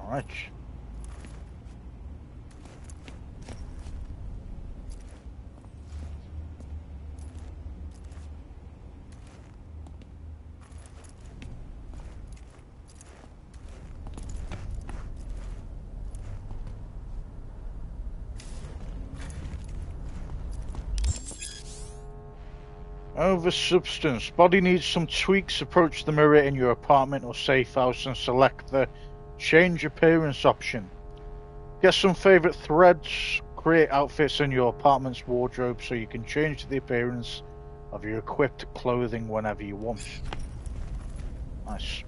Alright. Over substance. Body needs some tweaks. Approach the mirror in your apartment or safe house and select the change appearance option. Get some favorite threads. Create outfits in your apartment's wardrobe so you can change the appearance of your equipped clothing whenever you want. Nice.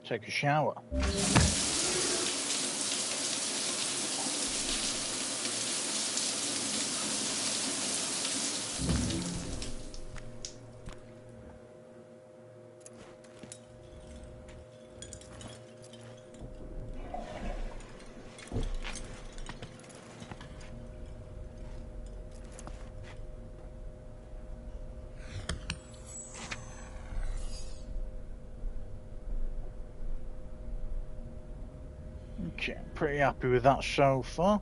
Take a shower. Okay, pretty happy with that so far.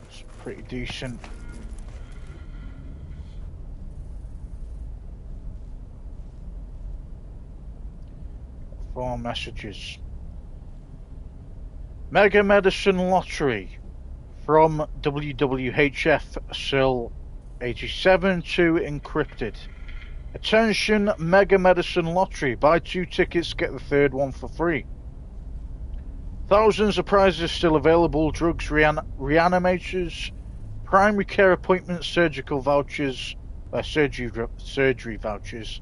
It's pretty decent. Four messages. Mega Medicine Lottery from WWHF SIL 87 to encrypted. Attention, Mega Medicine Lottery. Buy 2 tickets, get the third one for free. Thousands of prizes still available. Drugs, reanimators, primary care appointments, surgical vouchers, surgery vouchers,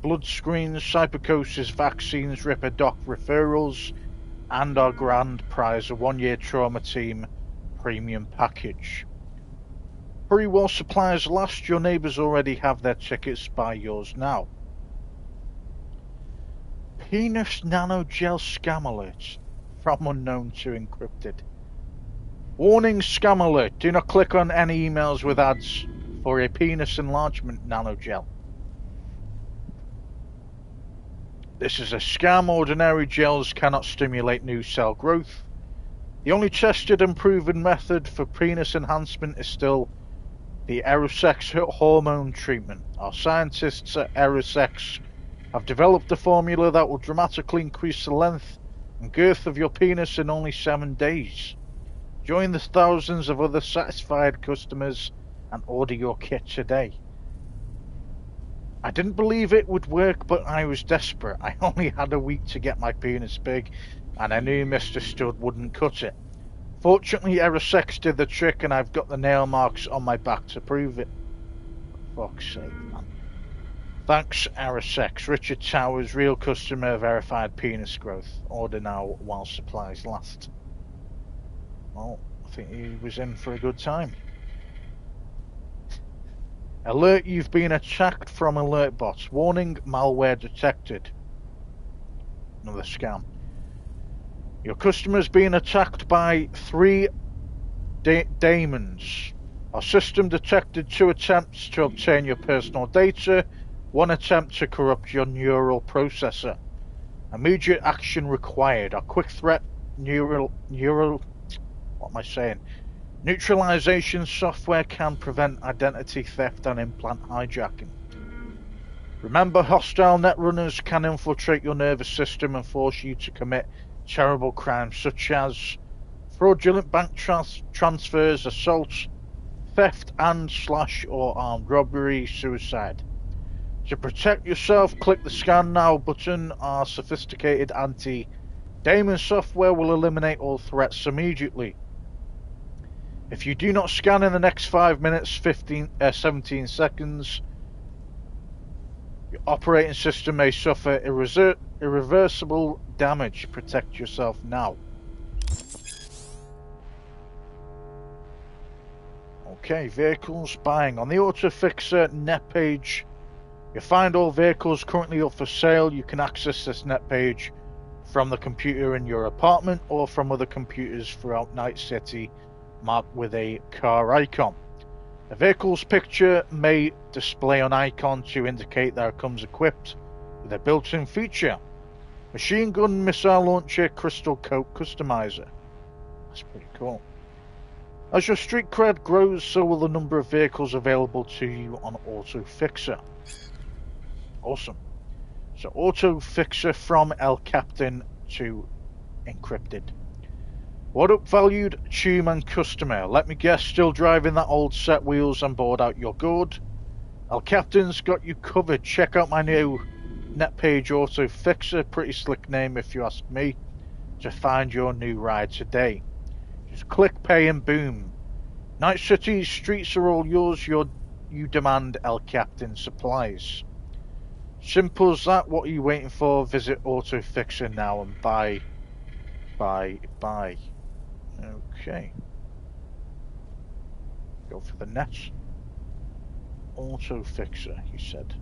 blood screens, psychosis, vaccines, Ripper Doc referrals, and our grand prize, a 1-year trauma team premium package. Hurry while supplies last. Your neighbours already have their tickets. Buy yours now. Penis nanogel scam alert. From unknown to encrypted. Warning, scam alert. Do not click on any emails with ads for a penis enlargement nanogel. This is a scam. Ordinary gels cannot stimulate new cell growth. The only tested and proven method for penis enhancement is still the Aerosex hormone treatment. Our scientists at Aerosex have developed a formula that will dramatically increase the length and girth of your penis in only 7 days. Join the thousands of other satisfied customers and order your kit today. I didn't believe it would work, but I was desperate. I only had a week to get my penis big, and I knew Mr. Stud wouldn't cut it. Fortunately, Aerosex did the trick, and I've got the nail marks on my back to prove it. For fuck's sake, man. Thanks, Aerosex. Richard Towers, real customer, verified penis growth. Order now while supplies last. Well, I think he was in for a good time. Alert, you've been attacked from alert bots. Warning, malware detected. Another scam. Your customer's being attacked by 3 daemons. Our system detected 2 attempts to obtain your personal data, 1 attempt to corrupt your neural processor. Immediate action required. Our quick threat neutralization software can prevent identity theft and implant hijacking. Remember, hostile netrunners can infiltrate your nervous system and force you to commit terrible crimes such as fraudulent bank transfers, assault, theft and / or armed robbery, suicide. To protect yourself, click the Scan Now button. Our sophisticated anti-daemon software will eliminate all threats immediately. If you do not scan in the next 5 minutes, 17 seconds, your operating system may suffer irreversible damage. Protect yourself now. Okay, vehicles buying. On the AutoFixer net page, you'll find all vehicles currently up for sale. You can access this net page from the computer in your apartment or from other computers throughout Night City marked with a car icon. A vehicle's picture may display an icon to indicate that it comes equipped with a built-in feature. Machine gun, missile launcher, crystal coat customizer. That's pretty cool. As your street cred grows, so will the number of vehicles available to you on Auto Fixer. Awesome. So Auto Fixer from El Captain to Encrypted. What up, valued Tuman customer? Let me guess, still driving that old set wheels and bored out your gourd? El Captain's got you covered. Check out my new NetPage Auto Fixer, pretty slick name if you ask me, to find your new ride today. Just click, pay, and boom. Night City's streets are all yours. You demand El Captain supplies. Simple as that. What are you waiting for? Visit Auto Fixer now and buy. Okay. Go for the net. Auto Fixer, he said.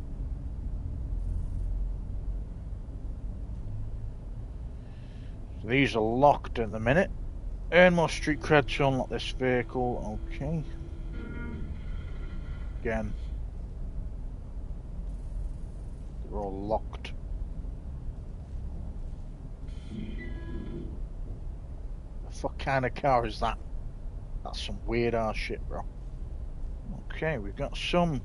So these are locked at the minute. Earn more street cred to unlock this vehicle. Okay. Again. They're all locked. What kind of car is that? That's some weird ass shit, bro. Okay, we've got some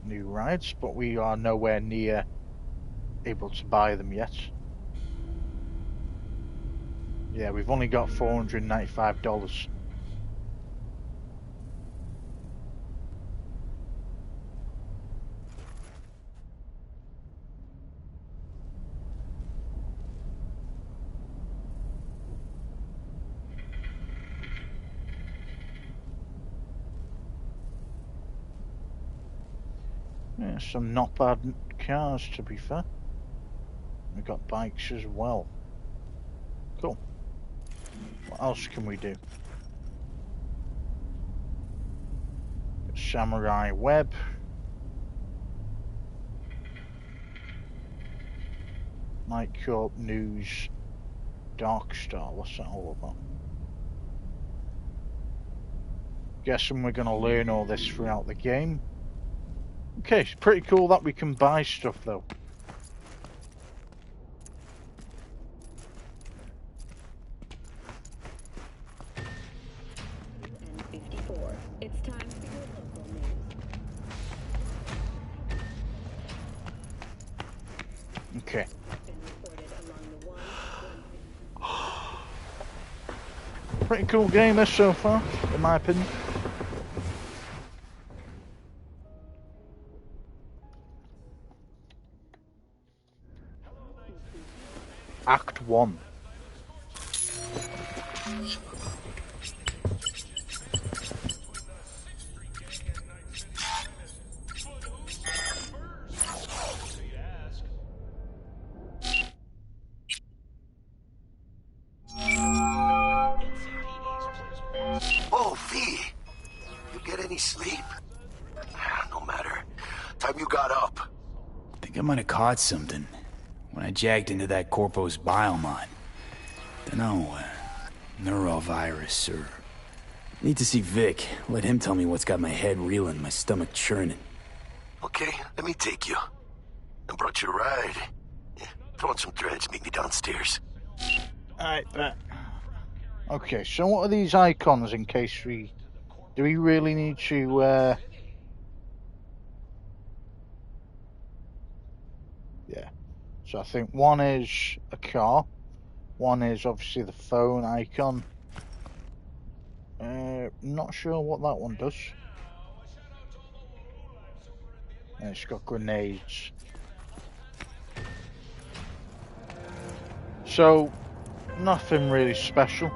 new rides, but we are nowhere near able to buy them yet. Yeah, we've only got $495. Yeah, some not bad cars, to be fair. We've got bikes as well. Cool. What else can we do? Samurai Web. Night Corp News. Dark Star. What's that all about? Guessing we're going to learn all this throughout the game. Okay, it's pretty cool that we can buy stuff though. N54. It's time for your local news. Okay. Pretty cool game this so far, in my opinion. Act 1. Oh, V! You get any sleep? No matter. Time you got up. Think I might have caught something when I jacked into that Corpo's biomod. Dunno, neurovirus or... Need to see Vic. Let him tell me what's got my head reeling, my stomach churning. Okay, let me take you. I brought you a ride. Yeah, throw on some threads, meet me downstairs. Alright, bet. Okay, so what are these icons in case we... Do we really need to, Yeah. So I think one is a car. One is obviously the phone icon. Not sure what that one does. And it's got grenades. So, nothing really special.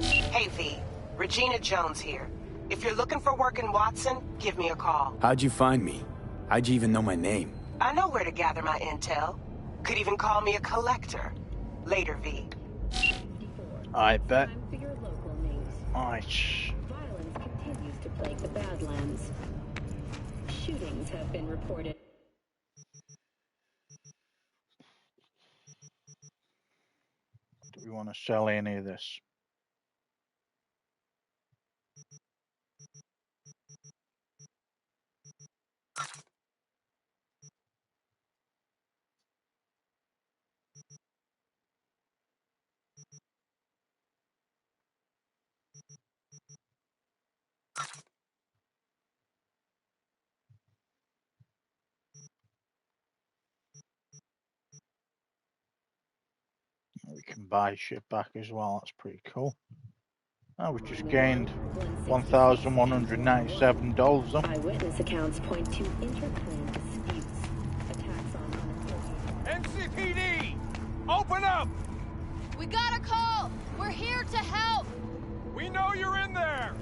Hey V, Regina Jones here. If you're looking for work in Watson, give me a call. How'd you find me? How'd you even know my name? I know where to gather my intel. Could even call me a collector. Later, V. I bet. Time for your local news. Alright. Violence continues to plague the Badlands. Shootings have been reported. we want to sell any of this. We can buy shit back as well. That's pretty cool. Oh, we just gained $1,197 though. Eyewitness accounts point to interclan disputes, attacks on NCPD! Open up! We got a call! We're here to help! We know you're in there!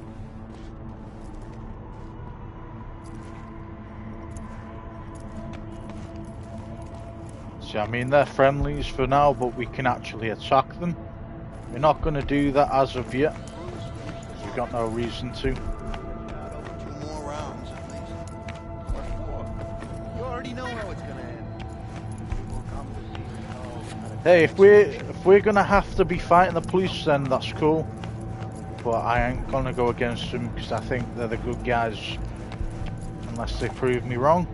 See, I mean, they're friendlies for now, but we can actually attack them. We're not going to do that as of yet, because we've got no reason to. 2 more rounds at least. What for? You already know how it's gonna end. People come to see you. Hey, if we're going to have to be fighting the police, then that's cool. But I ain't going to go against them, because I think they're the good guys, unless they prove me wrong.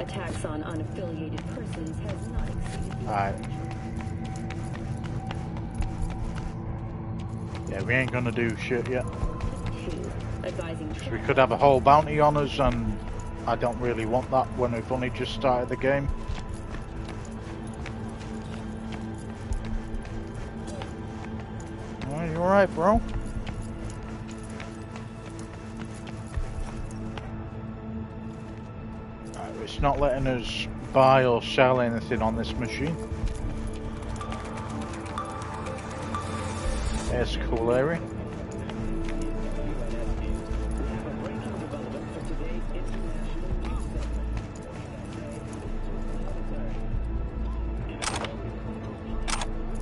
Attacks on unaffiliated persons has not exceeded the Alright. Yeah, we ain't gonna do shit yet. We could have a whole bounty on us, and I don't really want that when we've only just started the game. Are you alright, bro? It's not letting us buy or sell anything on this machine. There's a cool area.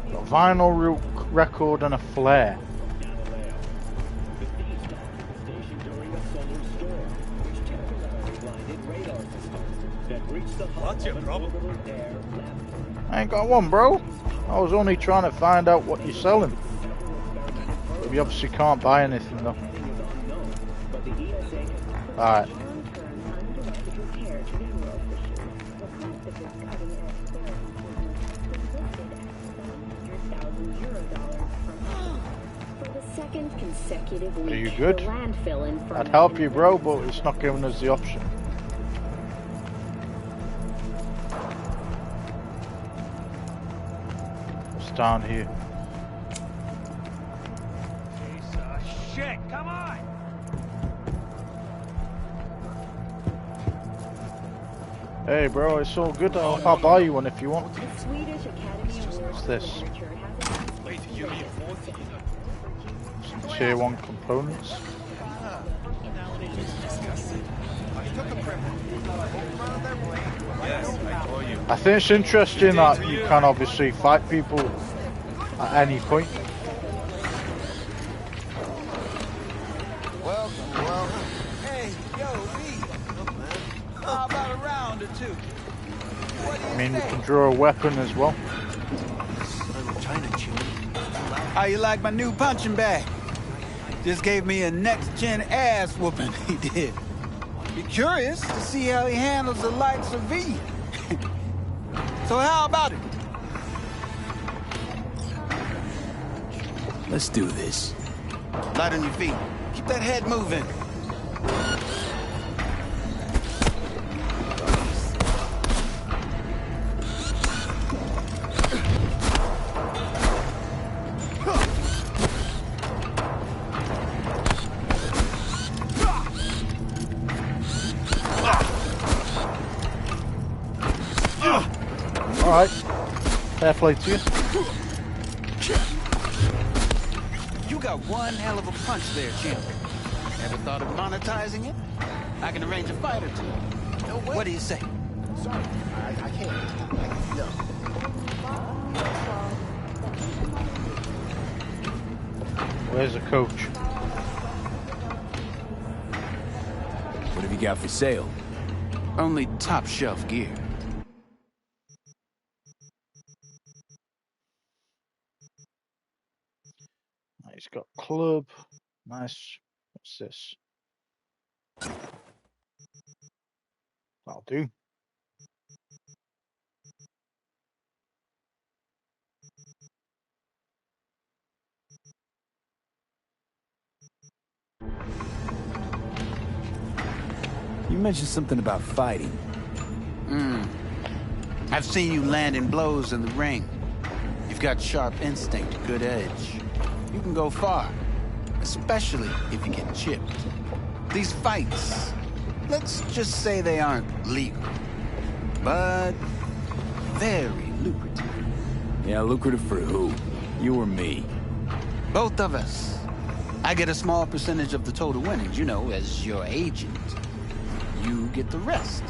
A vinyl record and a flare. What's your problem? I ain't got one, bro. I was only trying to find out what you're selling. But we obviously can't buy anything, though. Alright. Are you good? I'd help you, bro, but it's not giving us the option. Down here. Piece of shit, come on! Hey bro, it's all good. I'll buy you one if you want. What's this? Some tier 1 components. I think it's interesting that you can obviously fight people at any point. Well, hey, yo, V. How about a round or two? I mean, you can draw a weapon as well. How you like my new punching bag? Just gave me a next-gen ass whooping, he did. Be curious to see how he handles the likes of V. So how about it? Let's do this. Light on your feet. Keep that head moving. Alright. Fair play to you. You got one hell of a punch there, champ. Ever thought of monetizing it? I can arrange a fight or two. No way. What do you say? Sorry, I can't. No. Where's the coach? What have you got for sale? Only top shelf gear. He's got club. Nice. What's this? That'll do. You mentioned something about fighting. I've seen you landing blows in the ring. You've got sharp instinct, good edge. You can go far, especially if you get chipped. These fights, let's just say they aren't legal, but very lucrative. Yeah, lucrative for who? You or me? Both of us. I get a small percentage of the total winnings, you know, as your agent. You get the rest.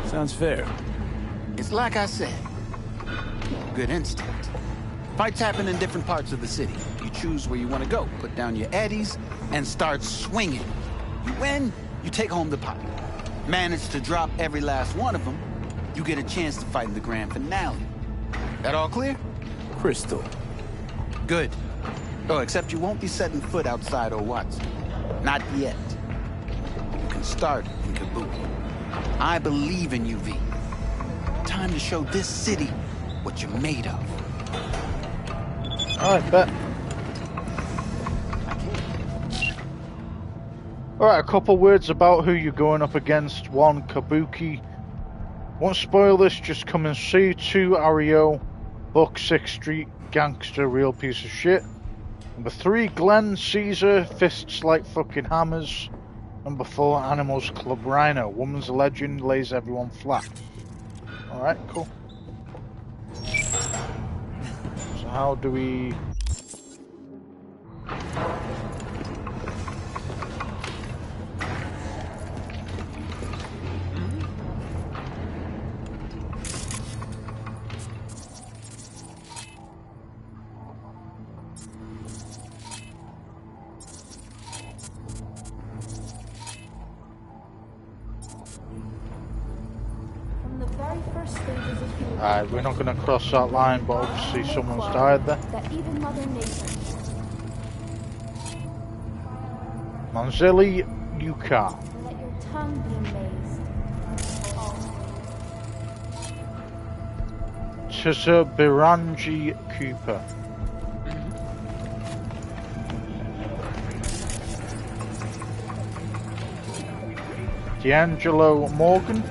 Sounds fair. It's like I said. Good instinct. Fights happen in different parts of the city. You choose where you want to go, put down your eddies, and start swinging. You win, you take home the pot. Manage to drop every last one of them, you get a chance to fight in the grand finale. That all clear? Crystal. Good. Oh, except you won't be setting foot outside old Watson. Not yet. You can start in Kabuki. I believe in you, V. Time to show this city what you're made of. Alright, bet. Alright, a couple words about who you're going up against. 1, Kabuki. Won't spoil this, just come and see. 2, Ario. Buck 6th Street, gangster, real piece of shit. Number 3, Glenn, Caesar, fists like fucking hammers. Number 4, Animals Club Rhino, woman's a legend, lays everyone flat. Alright, cool. So how do we... Alright, we're not going to cross that line, but obviously someone's died there. That even Mother Nature. Manzili Yuka. Let your tongue be amazed. Tsubirangi Cooper. D'Angelo Morgan.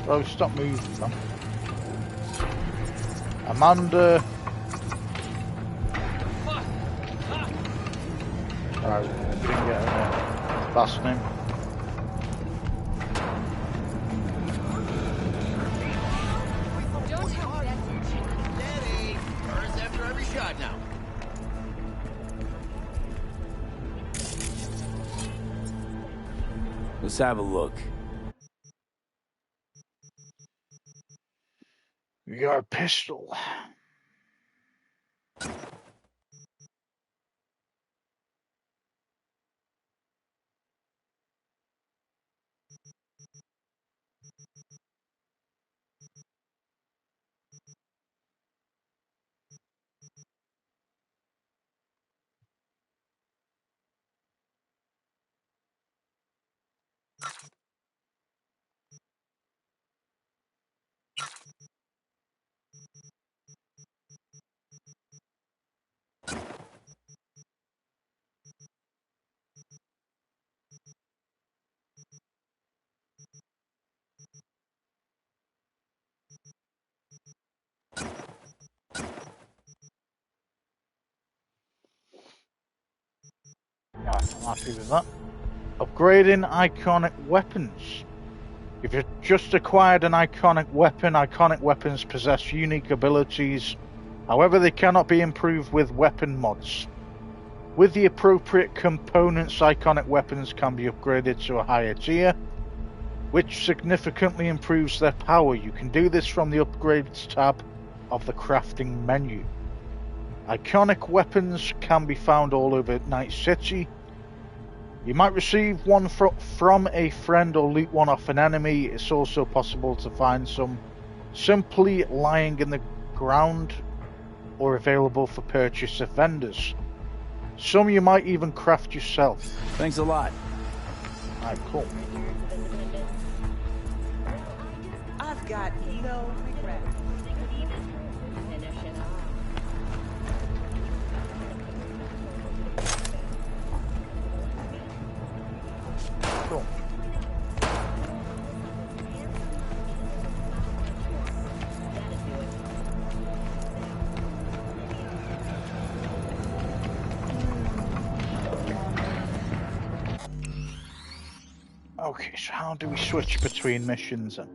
Oh, stop moving, man. Amanda. Alright, we didn't get her last name. Don't tell me that. Steady. Burns after every shot now. Let's have a look. You got a pistol. Right, I'm happy with that. Upgrading iconic weapons. If you've just acquired an iconic weapon, iconic weapons possess unique abilities. However, they cannot be improved with weapon mods. With the appropriate components, iconic weapons can be upgraded to a higher tier, which significantly improves their power. You can do this from the Upgrades tab of the crafting menu. Iconic weapons can be found all over Night City. You might receive one from a friend or loot one off an enemy. It's also possible to find some simply lying in the ground or available for purchase at vendors. Some you might even craft yourself. Thanks a lot. Alright, cool. I've got no regrets. Cool. Okay, so how do we switch between missions then?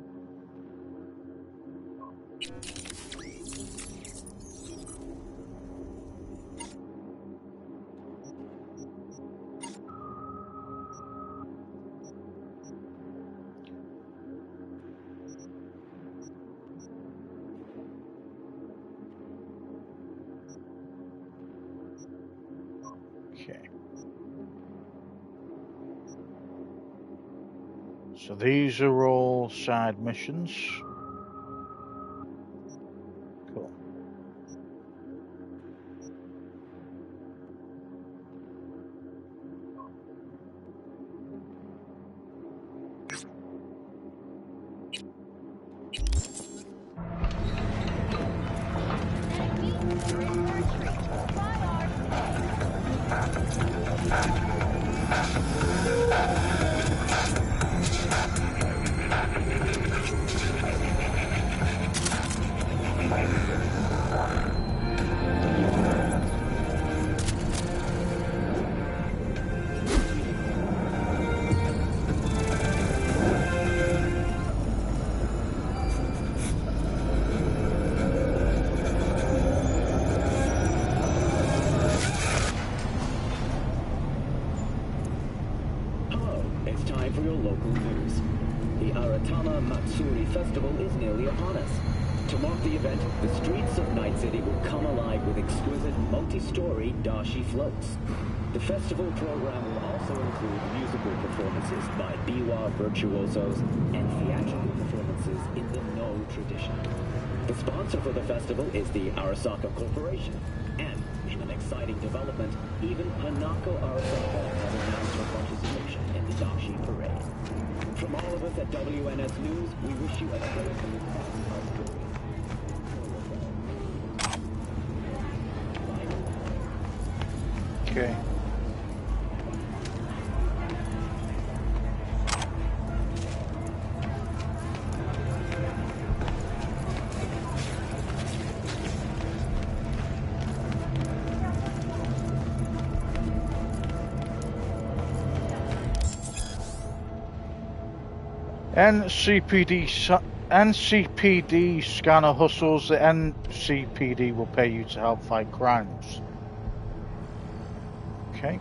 Okay. So these are all side missions. Cool. It's time for your local news. The Aratama Matsuri Festival is nearly upon us. To mark the event, the streets of Night City will come alive with exquisite multi-story dashi floats. The festival program will also include musical performances by biwa virtuosos and theatrical performances in the No tradition. The sponsor for the festival is the Arasaka Corporation, and in an exciting development, even Hanako Arasaka has announced her participation in the Dashi Parade. From all of us at WNS News, we wish you a very Okay. NCPD scanner hustles. The NCPD will pay you to help fight crimes. Okay.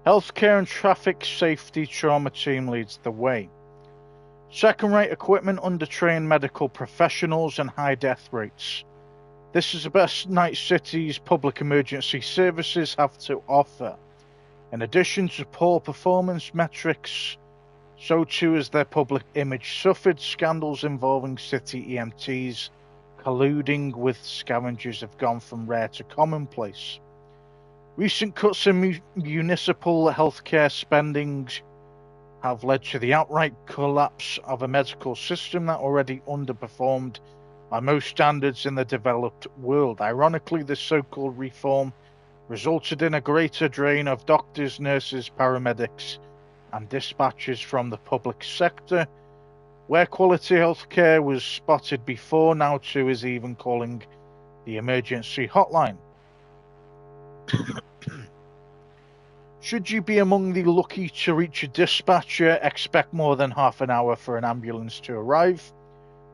Healthcare and traffic safety trauma team leads the way. Second-rate equipment, undertrained medical professionals, and high death rates. This is the best Night City's public emergency services have to offer. In addition to poor performance metrics, so too has their public image suffered. Scandals involving city EMTs colluding with scavengers have gone from rare to commonplace. Recent cuts in municipal healthcare spending have led to the outright collapse of a medical system that already underperformed by most standards in the developed world. Ironically, this so-called reform resulted in a greater drain of doctors, nurses, paramedics, and dispatchers from the public sector. Where quality healthcare was spotted before, now too is even calling the emergency hotline. Should you be among the lucky to reach a dispatcher, expect more than half an hour for an ambulance to arrive.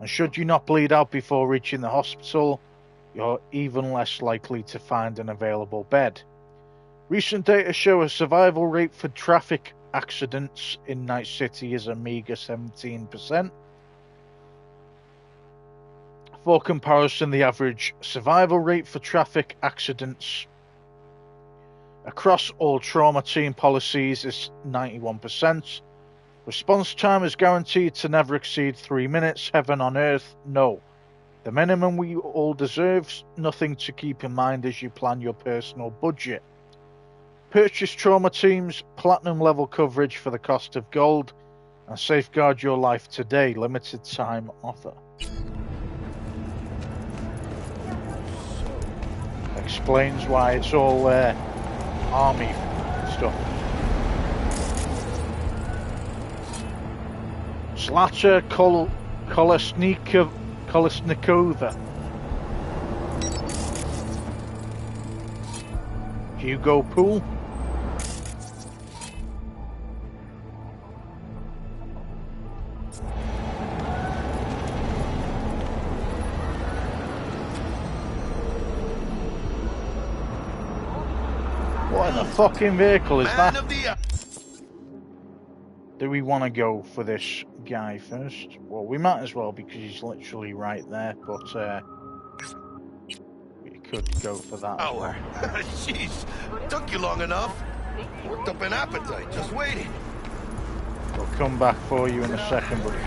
And should you not bleed out before reaching the hospital, you're even less likely to find an available bed. Recent data show a survival rate for traffic accidents in Night City is a meager 17%. For comparison, the average survival rate for traffic accidents across all trauma team policies is 91%. Response time is guaranteed to never exceed 3 minutes. Heaven on earth, no. The minimum we all deserve, nothing to keep in mind as you plan your personal budget. Purchase trauma teams, platinum level coverage for the cost of gold, and safeguard your life today. Limited time offer. Explains why it's all army stuff. Zlata Kolesnikova. Hugo Pool. What in the fucking vehicle is that? Do we want to go for this guy first? Well, we might as well because he's literally right there, but we could go for that. Hour. Jeez, took you long enough. Worked up an appetite, just waiting. We'll come back for you in a second, buddy.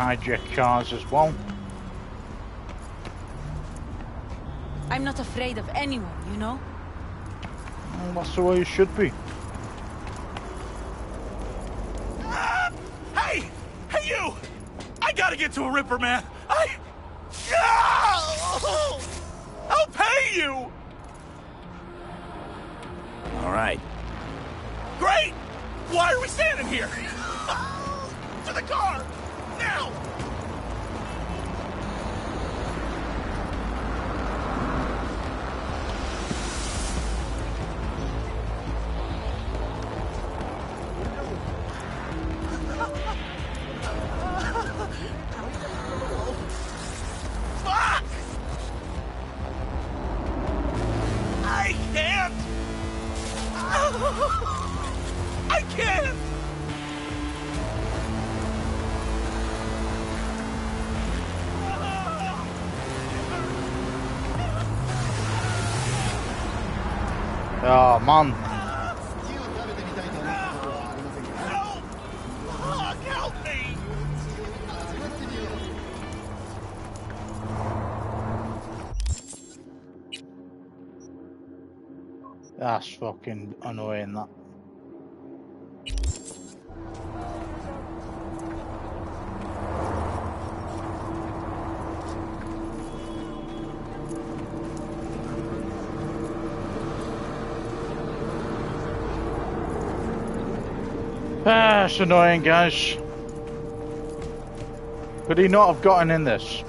Hijack cars as well. I'm not afraid of anyone, you know? Well, that's the way you should be. Hey! Hey, you! I gotta get to a Ripper, man! I'll pay you! All right. Great! Why are we standing here? To the car! Now! Fuck! I can't! I can't! Oh, man. Help me! That's fucking annoying, that. It's annoying, guys. Could he not have gotten in this?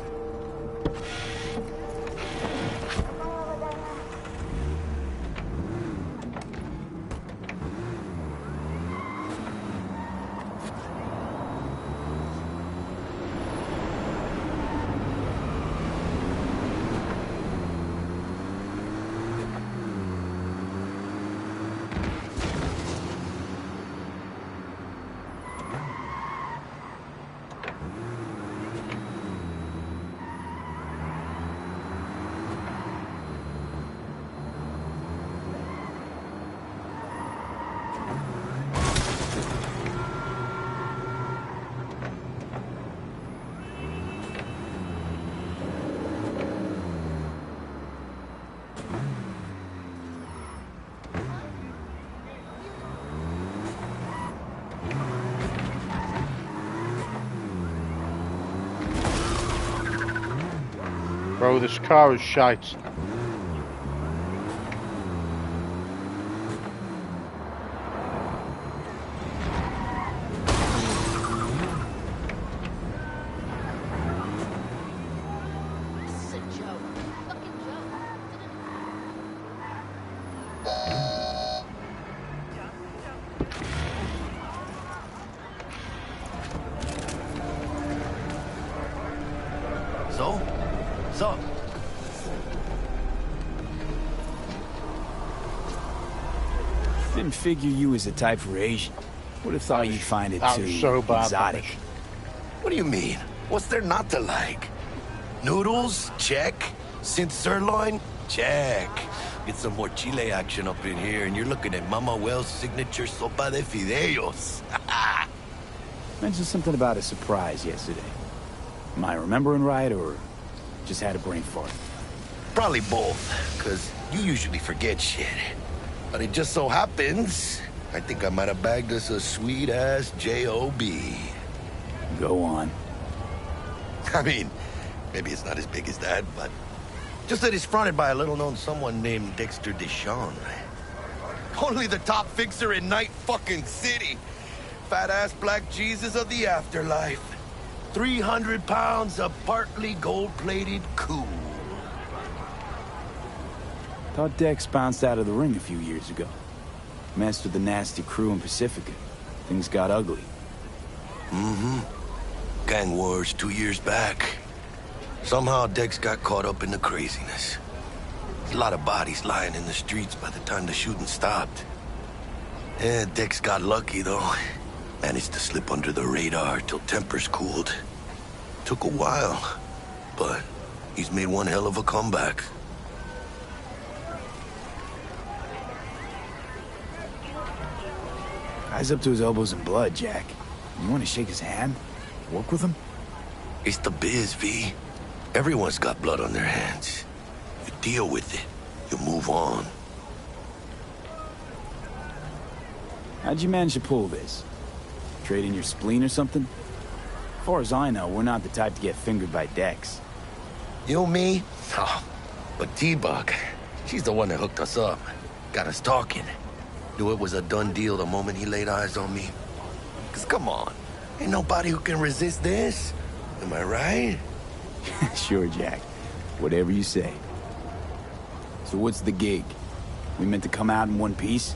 Bro, this car is shite. So? Didn't figure you was the type for Asian. Would have thought you'd find it too so bad, exotic. What do you mean? What's there not to like? Noodles? Check. Synth sirloin? Check. Get some more Chile action up in here, and you're looking at Mama Wells' signature sopa de fideos. Mentioned something about a surprise yesterday. Am I remembering right, or just had a brain fart? Probably both, because you usually forget shit. But it just so happens, I think I might have bagged us a sweet-ass J.O.B. Go on. I mean, maybe it's not as big as that, but just that it's fronted by a little-known someone named Dexter Deshawn. Only the top fixer in Night fucking City. Fat-ass black Jesus of the afterlife. 300 pounds of partly gold-plated cool. Thought Dex bounced out of the ring a few years ago. Messed with the nasty crew in Pacifica. Things got ugly. Mm-hmm. Gang wars 2 years back. Somehow Dex got caught up in the craziness. There's a lot of bodies lying in the streets by the time the shooting stopped. Yeah, Dex got lucky, though. Managed to slip under the radar till tempers cooled. Took a while, but he's made one hell of a comeback. Guy's up to his elbows in blood, Jack. You want to shake his hand? Work with him? It's the biz, V. Everyone's got blood on their hands. You deal with it. You move on. How'd you manage to pull this? Trade in your spleen or something? As far as I know, we're not the type to get fingered by Dex. You, me? Oh, but T-Bug, she's the one that hooked us up. Got us talking. Knew it was a done deal the moment he laid eyes on me. 'Cause come on, ain't nobody who can resist this. Am I right? Sure, Jack. Whatever you say. So what's the gig? We meant to come out in one piece?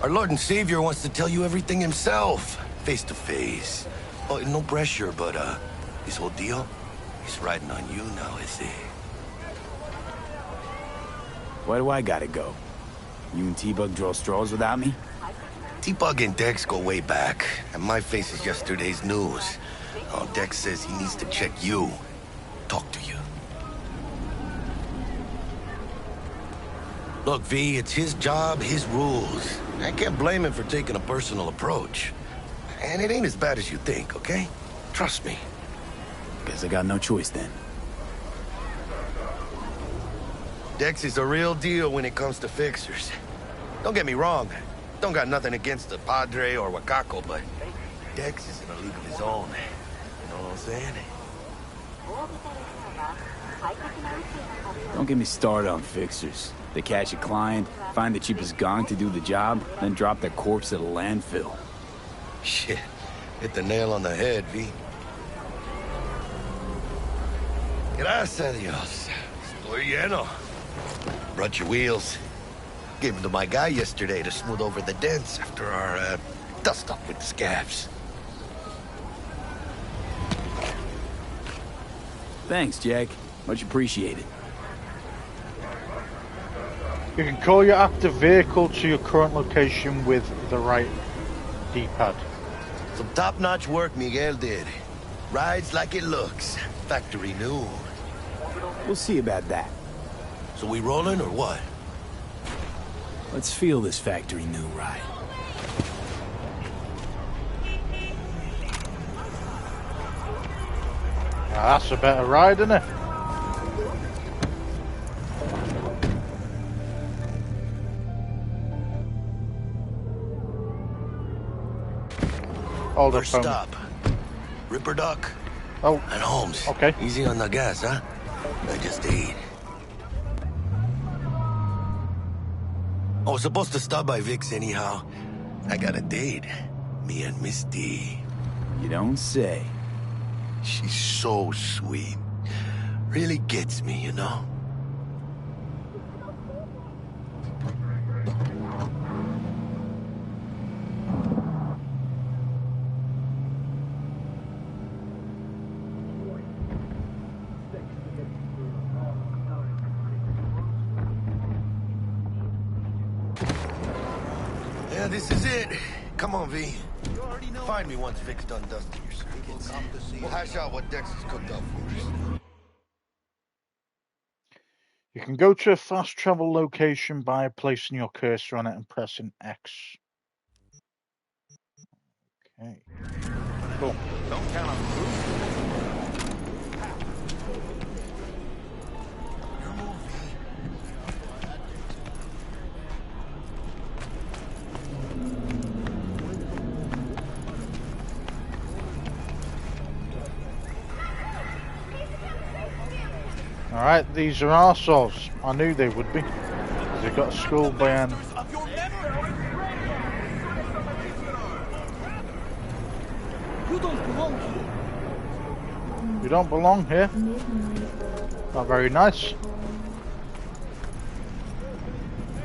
Our Lord and Savior wants to tell you everything himself, face to face. Oh, no pressure, but this whole deal, he's riding on you now, is he? Why do I gotta go? You and T-Bug draw straws without me? T-Bug and Dex go way back, and my face is yesterday's news. Oh, Dex says he needs to check you. Talk to you. Look, V, it's his job, his rules. I can't blame him for taking a personal approach. And it ain't as bad as you think, okay? Trust me. Guess I got no choice then. Dex is a real deal when it comes to fixers. Don't get me wrong. Don't got nothing against the Padre or Wakako, but Dex is in a league of his own. You know what I'm saying? Don't get me started on fixers. They catch a client, find the cheapest gong to do the job, then drop their corpse at a landfill. Shit. Hit the nail on the head, V. Gracias a Dios. Estoy lleno. Brought your wheels. Gave them to my guy yesterday to smooth over the dents after our dust-up with the scabs. Thanks, Jack. Much appreciated. You can call your active vehicle to your current location with the right D-pad. Some top-notch work Miguel did. Rides like it looks. Factory new. We'll see about that. So we rolling or what? Let's feel this factory new ride. Now that's a better ride, isn't it? Hold First stop. Ripper Duck. Oh. And Holmes. Okay. Easy on the gas, huh? I just ate. I was supposed to stop by Vic's anyhow. I got a date. Me and Miss D. You don't say. She's so sweet. Really gets me, you know? Yeah, this is it. Come on, V. Find me once Vic's done dusting your circuits. We'll hash out what Dex has cooked up for us. You can go to a fast travel location by placing your cursor on it and pressing X. Okay. Cool. Don't count on Alright, these are arseholes. I knew they would be. They've got a skull band. You don't belong here. You don't belong here. Not very nice.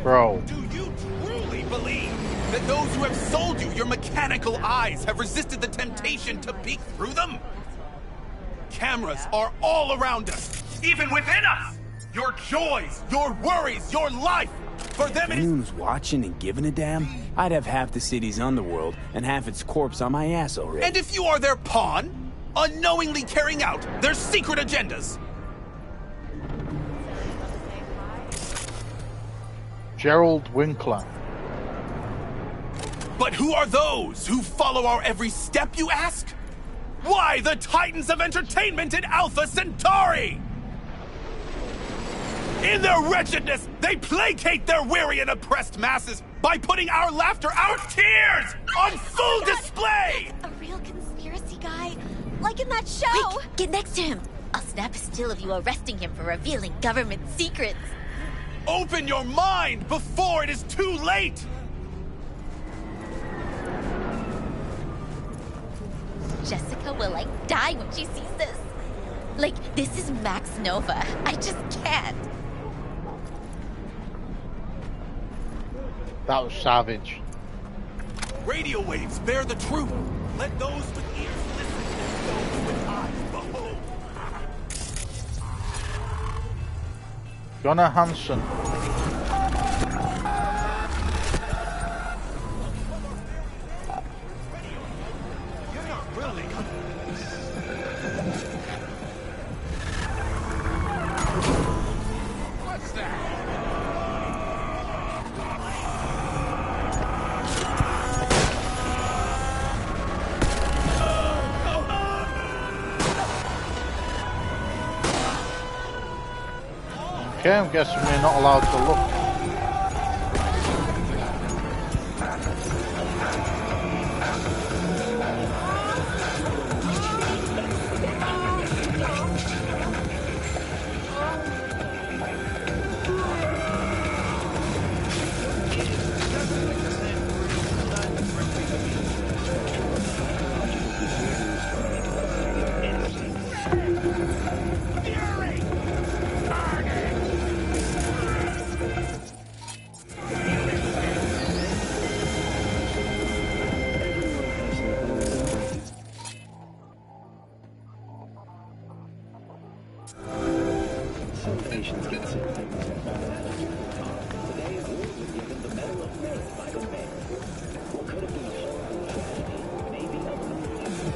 Bro. Do you truly believe that those who have sold you your mechanical eyes have resisted the temptation to peek through them? Cameras are all around us, even within us. Your joys, your worries, your life. For them if anyone was watching and giving a damn, I'd have half the city's underworld and half its corpse on my ass already. And if you are their pawn, unknowingly carrying out their secret agendas. Gerald Winkler. But who are those who follow our every step, you ask? Why the titans of entertainment in Alpha Centauri? In their wretchedness, they placate their weary and oppressed masses by putting our laughter, our tears, on full display! A real conspiracy guy, like in that show. Quick, get next to him. I'll snap a still of you arresting him for revealing government secrets. Open your mind before it is too late! Jessica will, like, die when she sees this. Like, this is Max Nova. I just can't. That was savage. Radio waves bear the truth. Let those with ears listen and those with eyes behold. Gunnar Hansen. Okay, I'm guessing we're not allowed to look.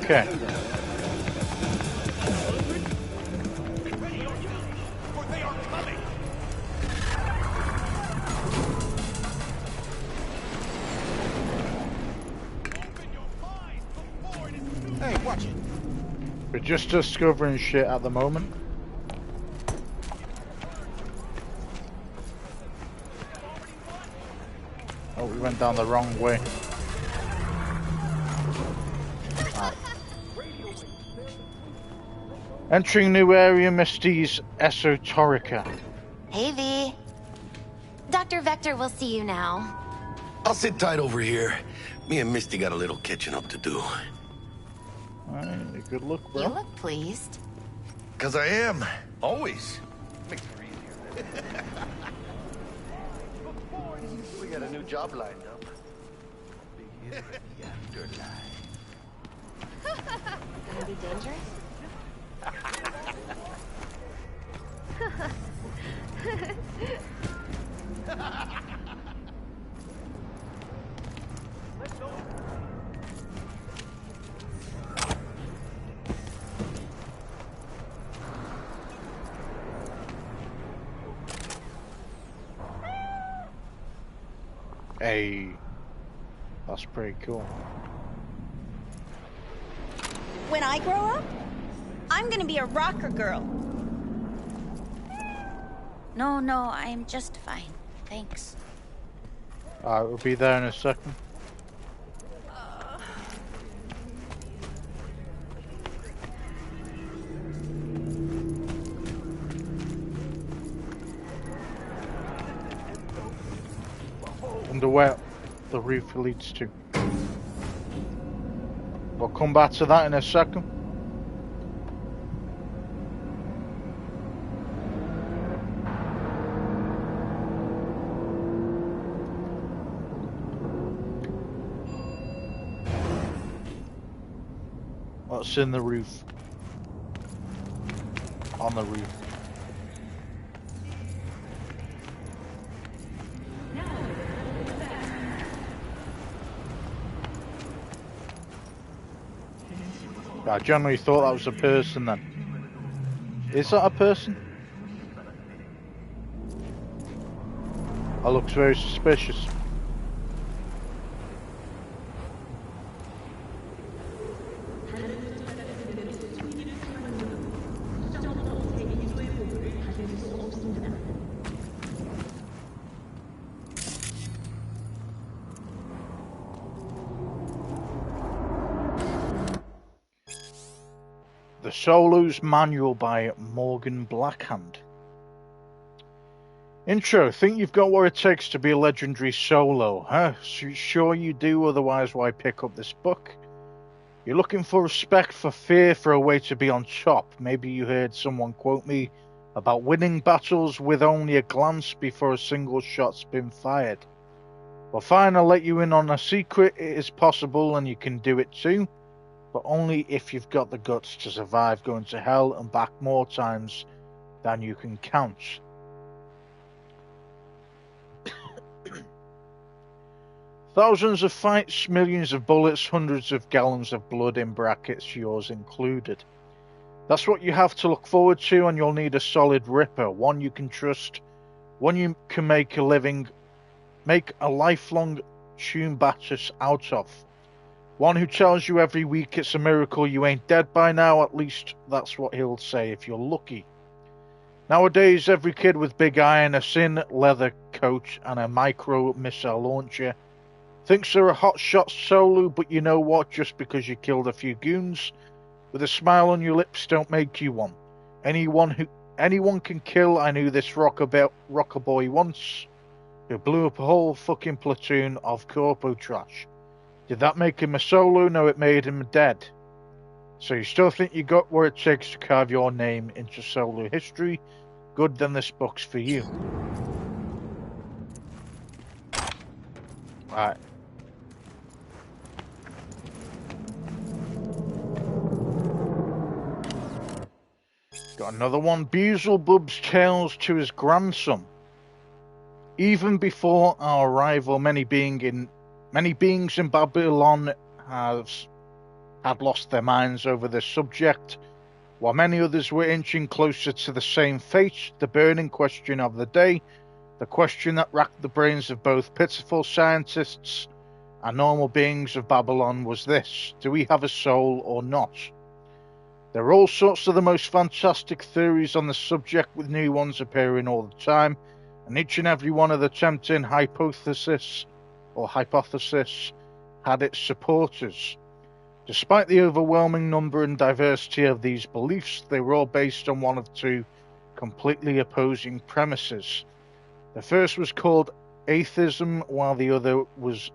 Okay. Hey, watch it. We're just discovering shit at the moment. Oh, we went down the wrong way. Entering new area, Misty's Esoterica. Hey, V. Dr. Vector will see you now. I'll sit tight over here. Me and Misty got a little catching up to do. Alright, good luck, bro. You look pleased. 'Cause I am. Always. Makes it easier. We got a new job lined up. Be here in the afterlife. Gonna be dangerous? Hey, that's pretty cool. When I grow up, I'm gonna be a rocker girl. No, I'm just fine. Thanks. Alright, we'll be there in a second. Wonder where the roof leads to. We'll come back to that in a second. What's in the roof? On the roof. I generally thought that was a person then. Is that a person? That looks very suspicious. The Solo's Manual by Morgan Blackhand. Intro. Think you've got what it takes to be a legendary Solo, huh? Sure you do, otherwise why pick up this book? You're looking for respect, for fear, for a way to be on top. Maybe you heard someone quote me about winning battles with only a glance before a single shot's been fired. Well fine, I'll let you in on a secret. It is possible and you can do it too. But only if you've got the guts to survive going to hell and back more times than you can count. Thousands of fights, millions of bullets, hundreds of gallons of blood, in brackets, yours included. That's what you have to look forward to, and you'll need a solid ripper, one you can trust, one you can make a lifelong tune Baptist out of. One who tells you every week it's a miracle you ain't dead by now. At least that's what he'll say if you're lucky. Nowadays, every kid with big iron, a thin leather coat, and a micro missile launcher thinks they're a hotshot Solo, but you know what? Just because you killed a few goons with a smile on your lips don't make you one. Anyone can kill. I knew this rocker boy once, who blew up a whole fucking platoon of corpo trash. Did that make him a Solo? No, it made him dead. So you still think you got what it takes to carve your name into Solo history? Good, then this book's for you. Right. Got another one. Beelzebub's tales to his grandson. Even before our arrival, many beings in Babylon had lost their minds over this subject, while many others were inching closer to the same fate. The burning question of the day, the question that racked the brains of both pitiful scientists and normal beings of Babylon, was this: do we have a soul or not? There are all sorts of the most fantastic theories on the subject, with new ones appearing all the time, and each and every one of the tempting hypothesis had its supporters. Despite the overwhelming number and diversity of these beliefs, they were all based on one of two completely opposing premises. The first was called atheism, while the other was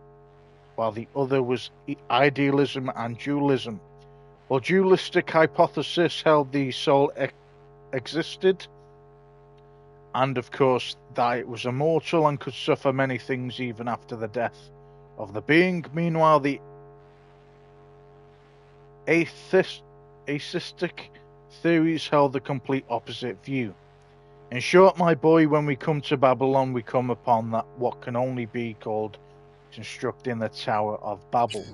idealism and dualism. While dualistic hypothesis held the soul existed, and of course that it was immortal and could suffer many things even after the death of the being. Meanwhile, the atheistic theories held the complete opposite view. In short, my boy, when we come to Babylon, we come upon that what can only be called constructing the Tower of Babel.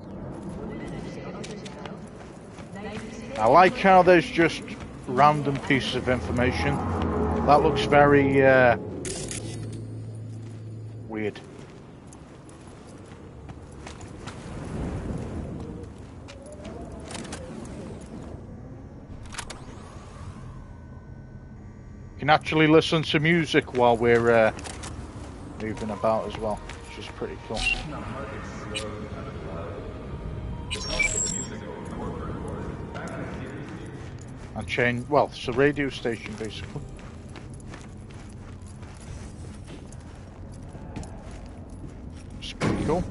I like how there's just random pieces of information. That looks very weird. You can actually listen to music while we're moving about as well, which is pretty cool. And change, well, it's a radio station basically. It's pretty cool.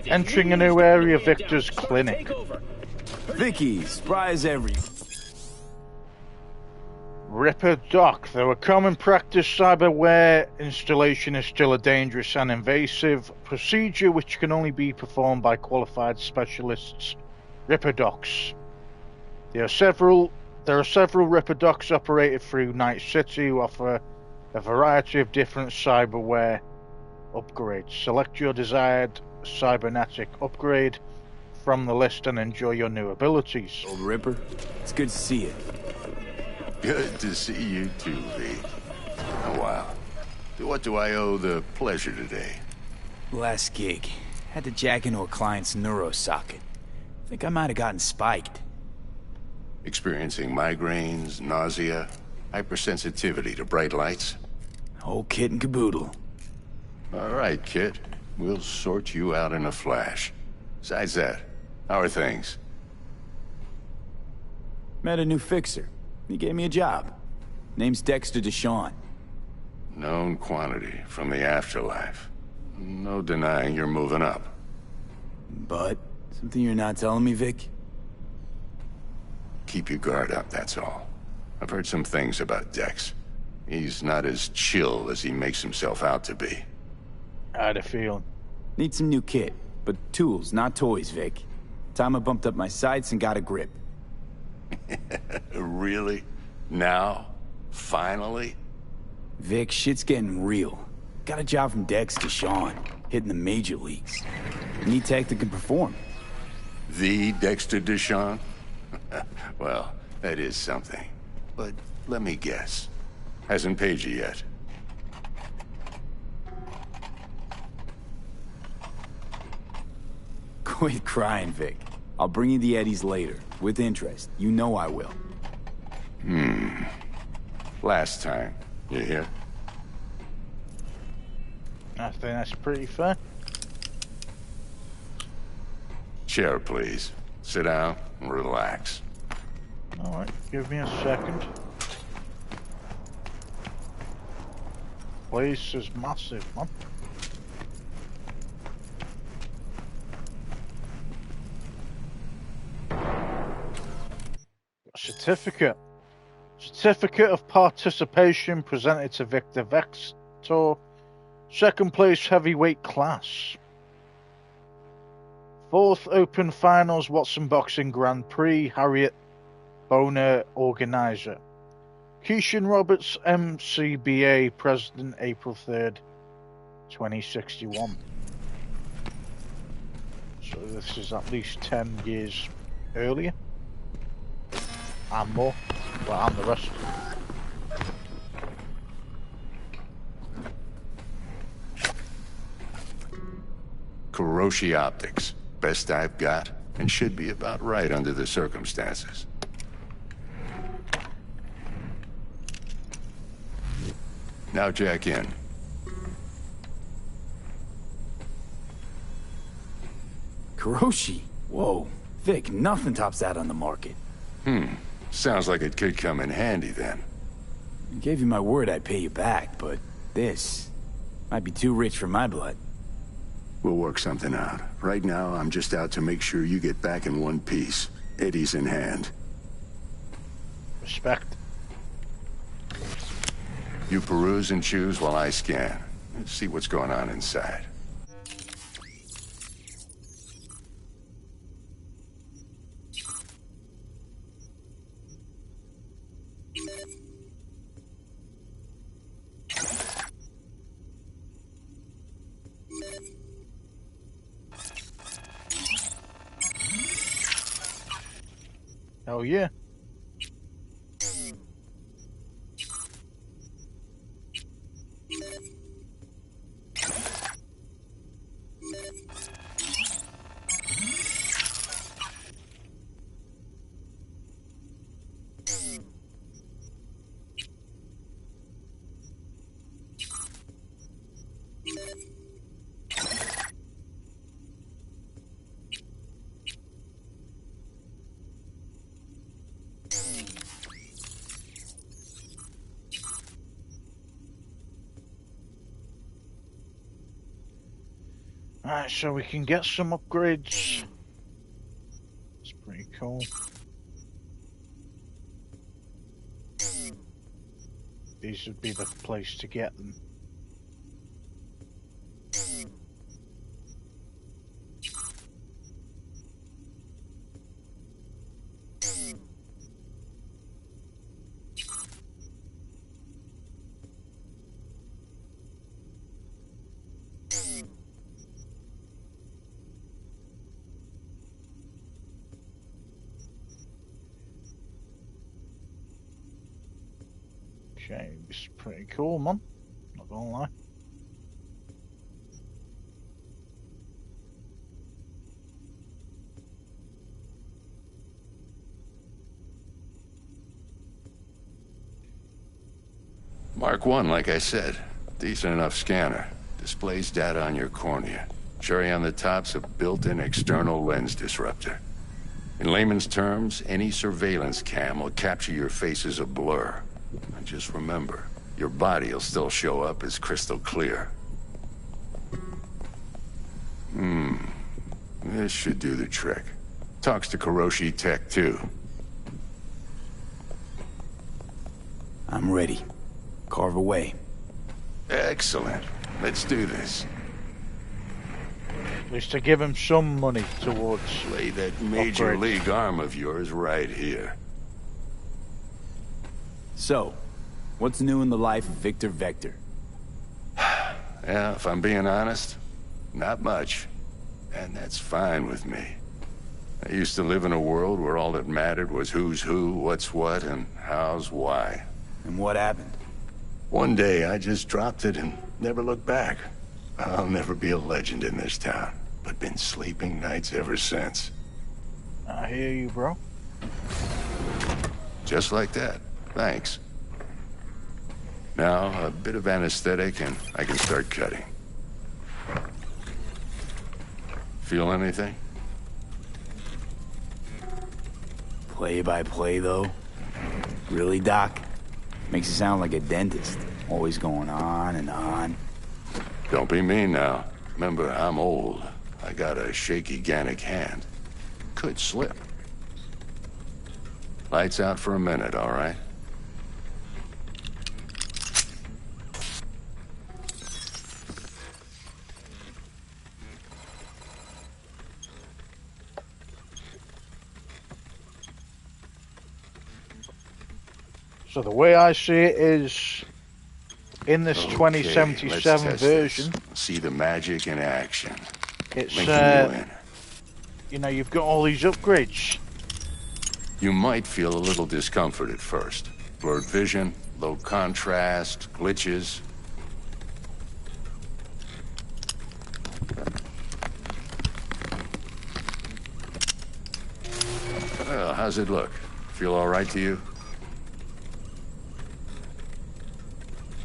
Entering a new area, Victor's clinic. Vicky, spry as ever. Ripper Doc. Though a common practice, cyberware installation is still a dangerous and invasive procedure which can only be performed by qualified specialists. Ripper Docs. There are several Ripper Docs operated through Night City who offer a variety of different cyberware upgrades. Select your desired cybernetic upgrade from the list and enjoy your new abilities. Old Ripper, it's good to see you. Good to see you too, V. Oh, wow. To what do I owe the pleasure today? Last gig. Had to jack into a client's neuro socket. Think I might have gotten spiked. Experiencing migraines, nausea, hypersensitivity to bright lights? Whole kit and caboodle. All right, kid. We'll sort you out in a flash. Besides that, how are things? Met a new fixer. He gave me a job. Name's Dexter Deshawn. Known quantity from the afterlife. No denying you're moving up. But, something you're not telling me, Vic? Keep your guard up, that's all. I've heard some things about Dex. He's not as chill as he makes himself out to be. I had a feeling. Need some new kit, but tools, not toys, Vic. Time I bumped up my sights and got a grip. Really? Now? Finally? Vic, shit's getting real. Got a job from Dex Deshawn, hitting the major leagues. Need tech that can perform. The Dexter Deshawn? Well, that is something. But let me guess. Hasn't paid you yet. Quit crying, Vic. I'll bring you the eddies later, with interest. You know I will. Last time. You hear? I think that's pretty fair. Chair, please. Sit down and relax. Alright, give me a second. Place is massive, man. Certificate. Certificate of participation presented to Victor Vector. Second place heavyweight class. Fourth Open Finals Watson Boxing Grand Prix. Harriet Boner organizer. Keishan Roberts MCBA President April 3rd 2061. So this is at least 10 years earlier. And more. Well, and the rest. Kuroshi Optics. Best I've got, and should be about right under the circumstances. Now jack in. Kuroshi? Whoa. Vic, nothing tops that on the market. Sounds like it could come in handy then. I gave you my word I'd pay you back, but this might be too rich for my blood. We'll work something out. Right now, I'm just out to make sure you get back in one piece. Eddie's in hand. Respect. You peruse and choose while I scan. Let's see what's going on inside. Oh yeah. Alright, so we can get some upgrades. It's pretty cool. These would be the place to get them. Okay, this is pretty cool, man. Not gonna lie. Mark 1, like I said. Decent enough scanner. Displays data on your cornea. Cherry on the top's a built-in external lens disruptor. In layman's terms, any surveillance cam will capture your face as a blur. And just remember, your body will still show up as crystal clear. This should do the trick. Talks to Kuroshi Tech, too. I'm ready. Carve away. Excellent. Let's do this. At least to give him some money towards... Lay that major upgrades. league arm of yours right here. So, what's new in the life of Victor Vector? Yeah, if I'm being honest, not much. And that's fine with me. I used to live in a world where all that mattered was who's who, what's what, and how's why. And what happened? One day, I just dropped it and never looked back. I'll never be a legend in this town, but been sleeping nights ever since. I hear you, bro. Just like that. Thanks. Now, a bit of anesthetic and I can start cutting. Feel anything? Play by play, though? Really, Doc? Makes it sound like a dentist. Always going on and on. Don't be mean now. Remember, I'm old. I got a shaky Gannic hand. Could slip. Lights out for a minute, all right? So the way I see it is, in this Okay, 2077 let's test version, this. See the magic in action. it's Linking you in. you know, you've got all these upgrades. You might feel a little discomfort at first. Blurred vision, low contrast, glitches. How's it look? Feel all right to you?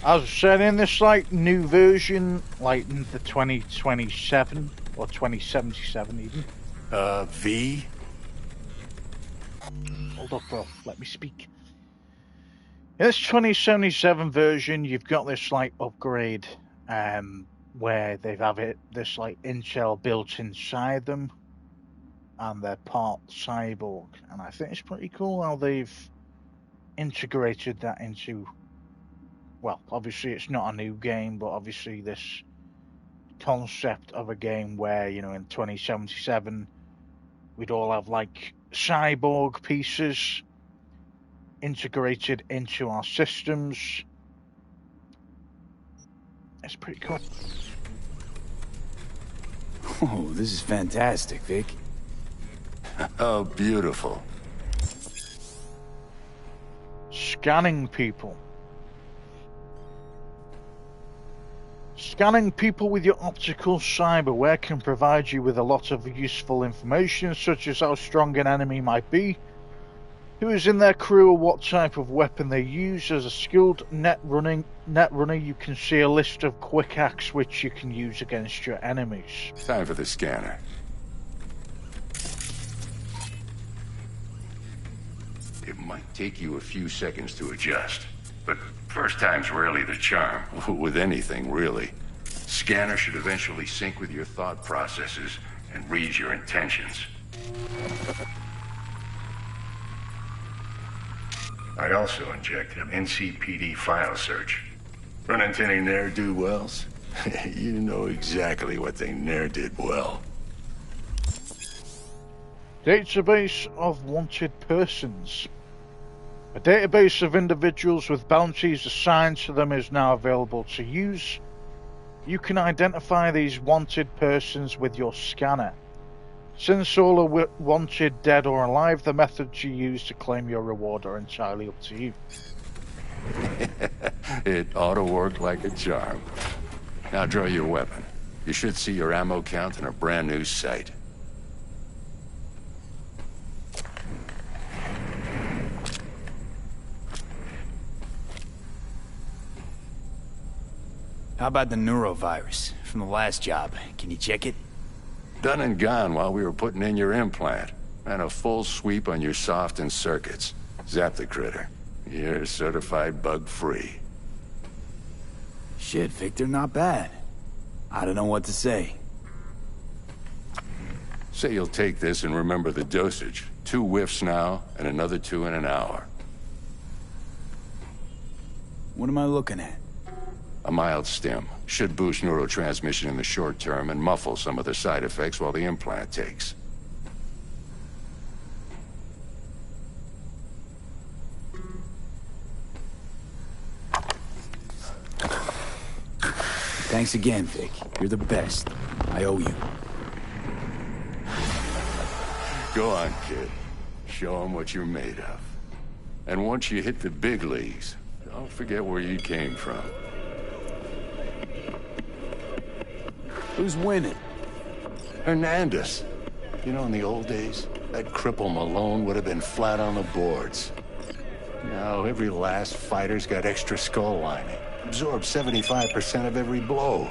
As I said, in this like new version, like the 2027 or 2077 even. V? Hold up, bro. Let me speak. In this 2077 version, you've got this like upgrade where they've have this like intel built inside them, and they're part cyborg. And I think it's pretty cool how they've integrated that into. Well, obviously it's not a new game, but obviously this concept of a game where, you know, in 2077 we'd all have like cyborg pieces integrated into our systems. It's pretty cool. Oh, this is fantastic, Vic. Oh, beautiful. Scanning people. Scanning people with your optical cyberware can provide you with a lot of useful information, such as how strong an enemy might be, who is in their crew, or what type of weapon they use. As a skilled net runner, you can see a list of quick hacks which you can use against your enemies. Time for the scanner. It might take you a few seconds to adjust, but first time's rarely the charm, with anything, really. Scanner should eventually sync with your thought processes and read your intentions. I also inject an NCPD file search. Run into any ne'er-do-wells? You know exactly what they ne'er did well. Database of wanted persons. A database of individuals with bounties assigned to them is now available to use. You can identify these wanted persons with your scanner. Since all are wanted, dead or alive, the methods you use to claim your reward are entirely up to you. It ought to work like a charm. Now draw your weapon. You should see your ammo count in a brand new sight. How about the neurovirus from the last job? Can you check it? Done and gone while we were putting in your implant. And a full sweep on your soft and circuits. Zap the critter. You're certified bug-free. Shit, Victor, not bad. I don't know what to say. Say you'll take this and remember the dosage. 2 whiffs now, and another 2 in an hour. What am I looking at? A mild stim. Should boost neurotransmission in the short term and muffle some of the side effects while the implant takes. Thanks again, Vic. You're the best. I owe you. Go on, kid. Show them what you're made of. And once you hit the big leagues, don't forget where you came from. Who's winning? Hernandez. You know, in the old days, that cripple Malone would have been flat on the boards. Now, every last fighter's got extra skull lining. Absorbs 75% of every blow.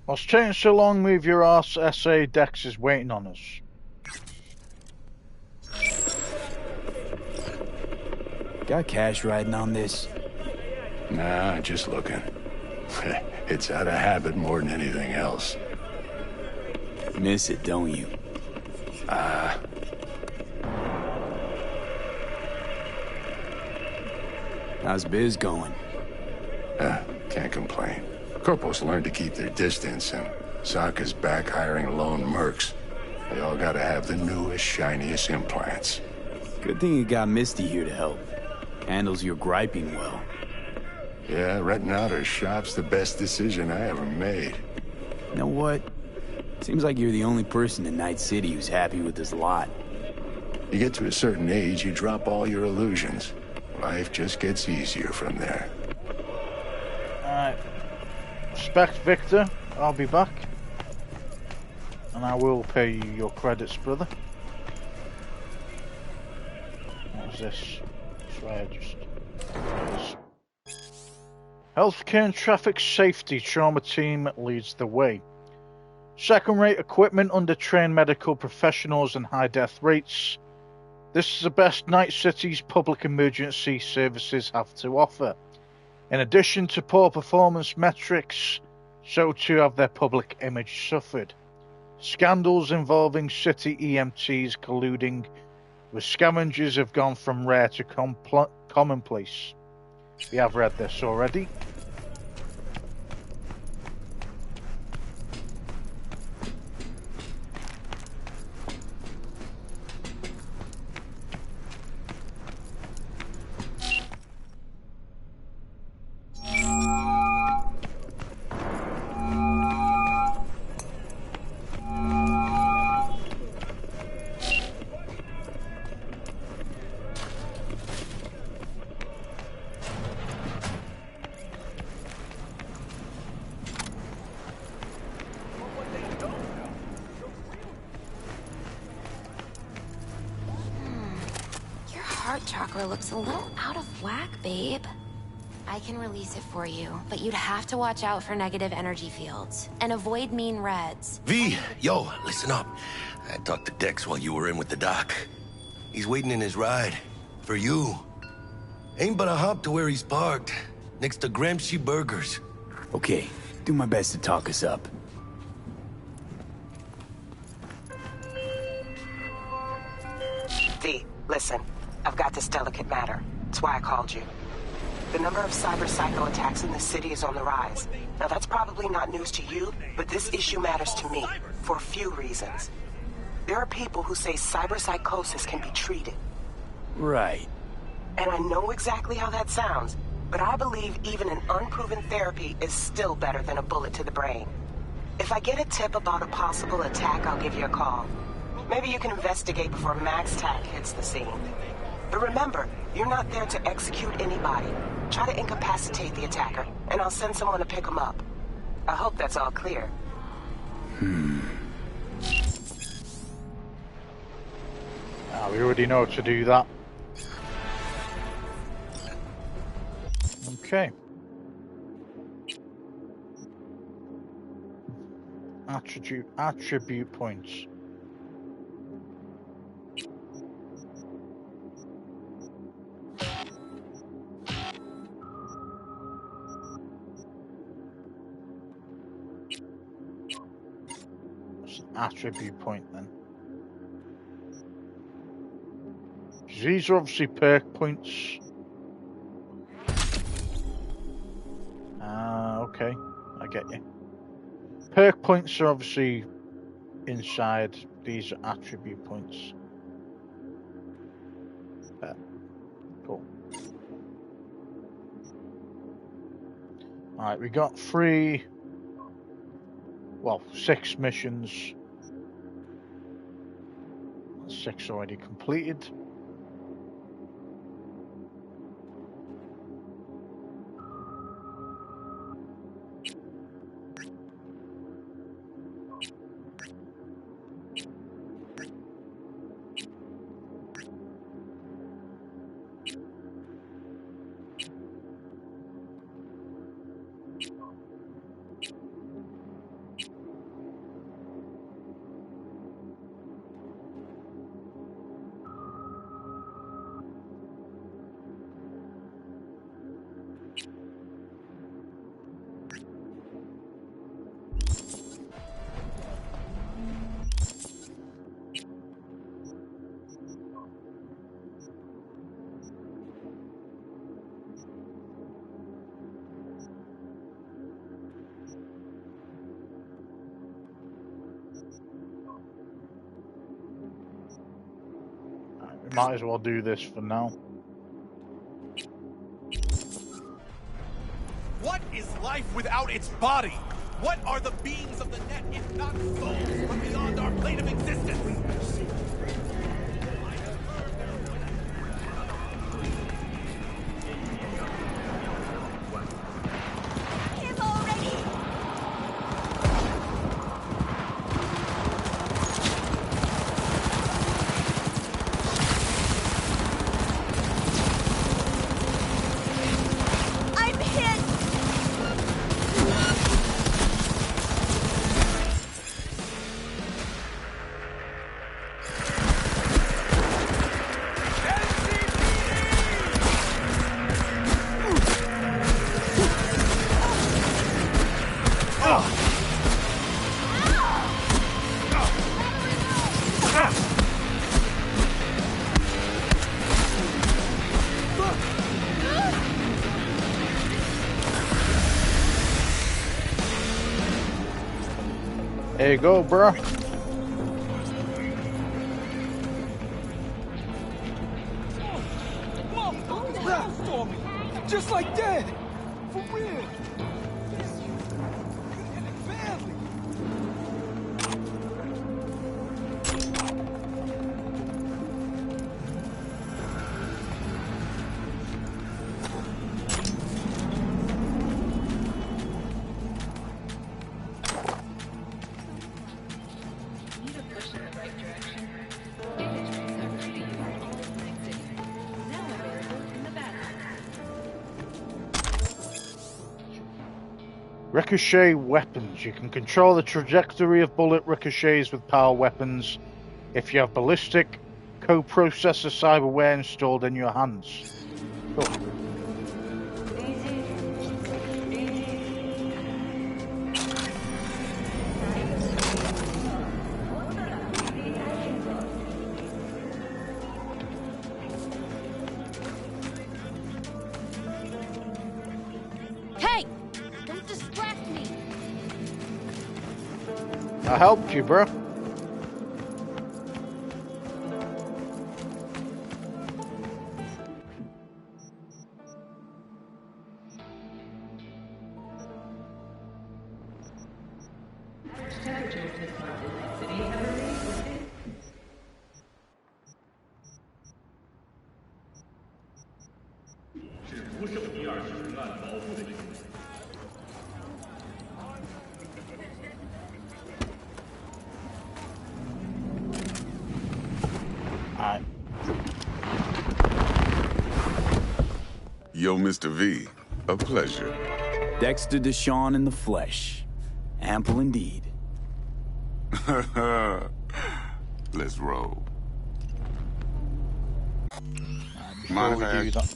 What's taking so long? Move your ass. SA Dex is waiting on us. Got cash riding on this? Nah, just looking. It's out of habit more than anything else. Miss it, don't you? How's biz going? Can't complain. Corporals learned to keep their distance, and Sokka's back hiring lone mercs. They all gotta have the newest, shiniest implants. Good thing you got Misty here to help. Handles your griping well. Yeah, renting out her shop's the best decision I ever made. You know what? Seems like you're the only person in Night City who's happy with this lot. You get to a certain age, you drop all your illusions. Life just gets easier from there. Alright. Respect, Victor. I'll be back. And I will pay you your credits, brother. What was this? Swear, just... Healthcare and traffic safety trauma team leads the way. Second-rate equipment, under-trained medical professionals, and high death rates. This is the best Night City's public emergency services have to offer. In addition to poor performance metrics, so too have their public image suffered. Scandals involving city EMTs colluding with scavengers have gone from rare to commonplace. We have read this already. Heart chakra looks a little out of whack, babe. I can release it for you, but you'd have to watch out for negative energy fields and avoid mean reds. V, yo, listen up. I talked to Dex while you were in with the doc. He's waiting in his ride. For you. Ain't but a hop to where he's parked. Next to Gramsci Burgers. Okay, do my best to talk us up. V, listen. I've got this delicate matter. That's why I called you. The number of cyber psycho attacks in the city is on the rise. Now that's probably not news to you, but this issue matters to me for a few reasons. There are people who say cyber psychosis can be treated. Right. And I know exactly how that sounds, but I believe even an unproven therapy is still better than a bullet to the brain. If I get a tip about a possible attack, I'll give you a call. Maybe you can investigate before Max Tack hits the scene. But remember, you're not there to execute anybody. Try to incapacitate the attacker, and I'll send someone to pick him up. I hope that's all clear. We already know to do that. Okay. Attribute points. Attribute point then. These are obviously perk points. Okay, I get you. Perk points are obviously inside. These are attribute points. Cool. Alright, we got 6 missions. 6 already completed. Might as well do this for now. What is life without its body? What are the beings of the net if not souls from beyond our plane of existence? Here you go, bro. Just like that! For real! Ricochet weapons. You can control the trajectory of bullet ricochets with power weapons if you have ballistic co-processor cyberware installed in your hands. Cool. Hey! Don't distract me! I helped you, bro. Yo, Mr. V, a pleasure. Dexter Deshawn in the flesh. Ample indeed. Let's roll. Before we do that.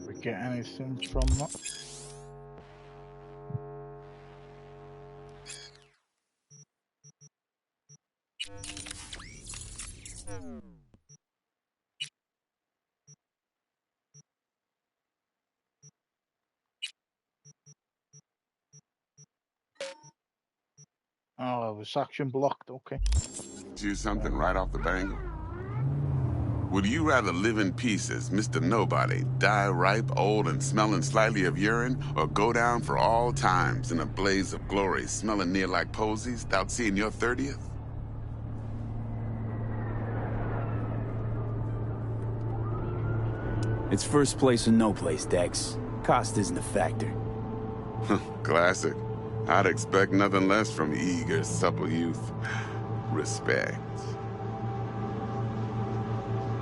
We get anything from that? Oh, it was action blocked, okay. Choose something right off the bangle. Would you rather live in pieces, Mr. Nobody, die ripe, old, and smelling slightly of urine, or go down for all times in a blaze of glory, smelling near like posies, without seeing your 30th? It's first place or no place, Dex. Cost isn't a factor. Classic. I'd expect nothing less from eager, supple youth. Respect.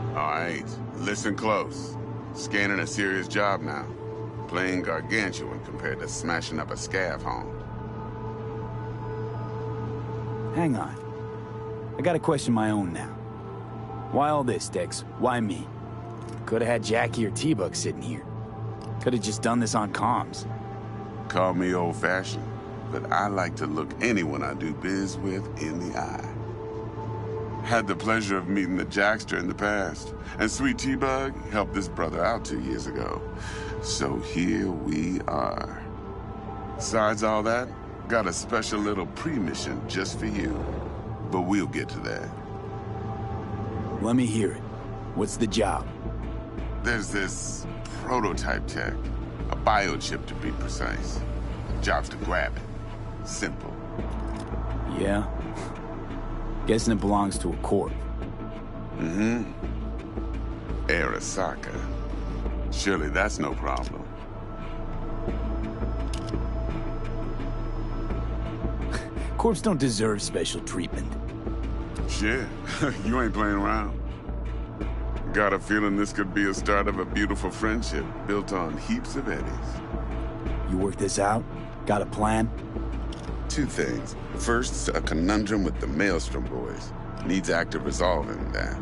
All right, listen close. Scanning a serious job now. Playing gargantuan compared to smashing up a scav home. Hang on. I gotta question my own now. Why all this, Dex? Why me? Could've had Jackie or T-Bug sitting here. Could've just done this on comms. Call me old-fashioned, but I like to look anyone I do biz with in the eye. Had the pleasure of meeting the Jackster in the past, and Sweet T-Bug helped this brother out 2 years ago. So here we are. Besides all that, got a special little pre-mission just for you. But we'll get to that. Let me hear it. What's the job? There's this prototype tech, a biochip to be precise. Job's to grab it. Simple. Yeah? Guessing it belongs to a corp. Mm-hmm. Arasaka. Surely that's no problem. Corps don't deserve special treatment. Shit, you ain't playing around. Got a feeling this could be a start of a beautiful friendship built on heaps of eddies. You work this out? Got a plan? Two things. First, a conundrum with the Maelstrom boys. Needs active resolving that.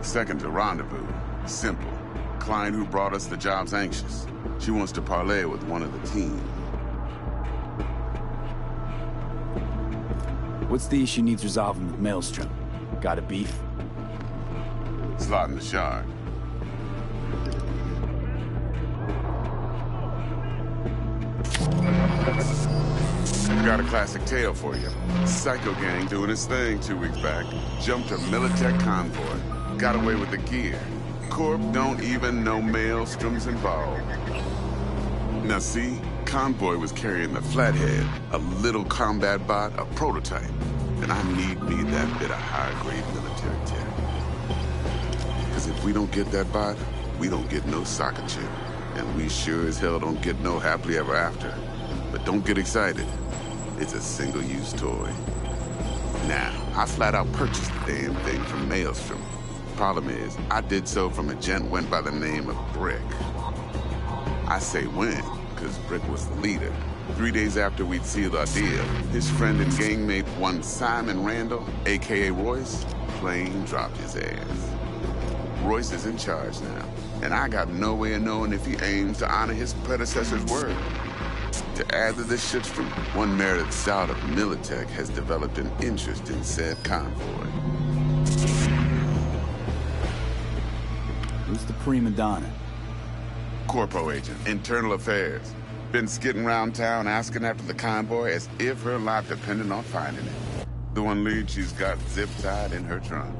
Second, a rendezvous. Simple. Client who brought us the job's anxious. She wants to parley with one of the team. What's the issue needs resolving with Maelstrom? Got a beef? Slot in the shard. Got a classic tale for you. Psycho gang doing his thing 2 weeks back. Jumped a Militech convoy. Got away with the gear. Corp don't even know Maelstrom's involved. Now see, convoy was carrying the Flathead, a little combat bot, a prototype. And I need me that bit of high-grade military tech. Because if we don't get that bot, we don't get no soccer chip. And we sure as hell don't get no happily ever after. But don't get excited. It's a single-use toy. Now, I flat out purchased the damn thing from Maelstrom. Problem is, I did so from a gent went by the name of Brick. I say when, because Brick was the leader. 3 days after we'd sealed our deal, his friend and gangmate, one Simon Randall, a.k.a. Royce, plain dropped his ass. Royce is in charge now, and I got no way of knowing if he aims to honor his predecessor's word. To add to this shitstorm, one merited scout of Militech has developed an interest in said convoy. Who's the prima donna? Corpo agent, internal affairs. Been skidding around town asking after the convoy as if her life depended on finding it. The one lead she's got zip-tied in her trunk.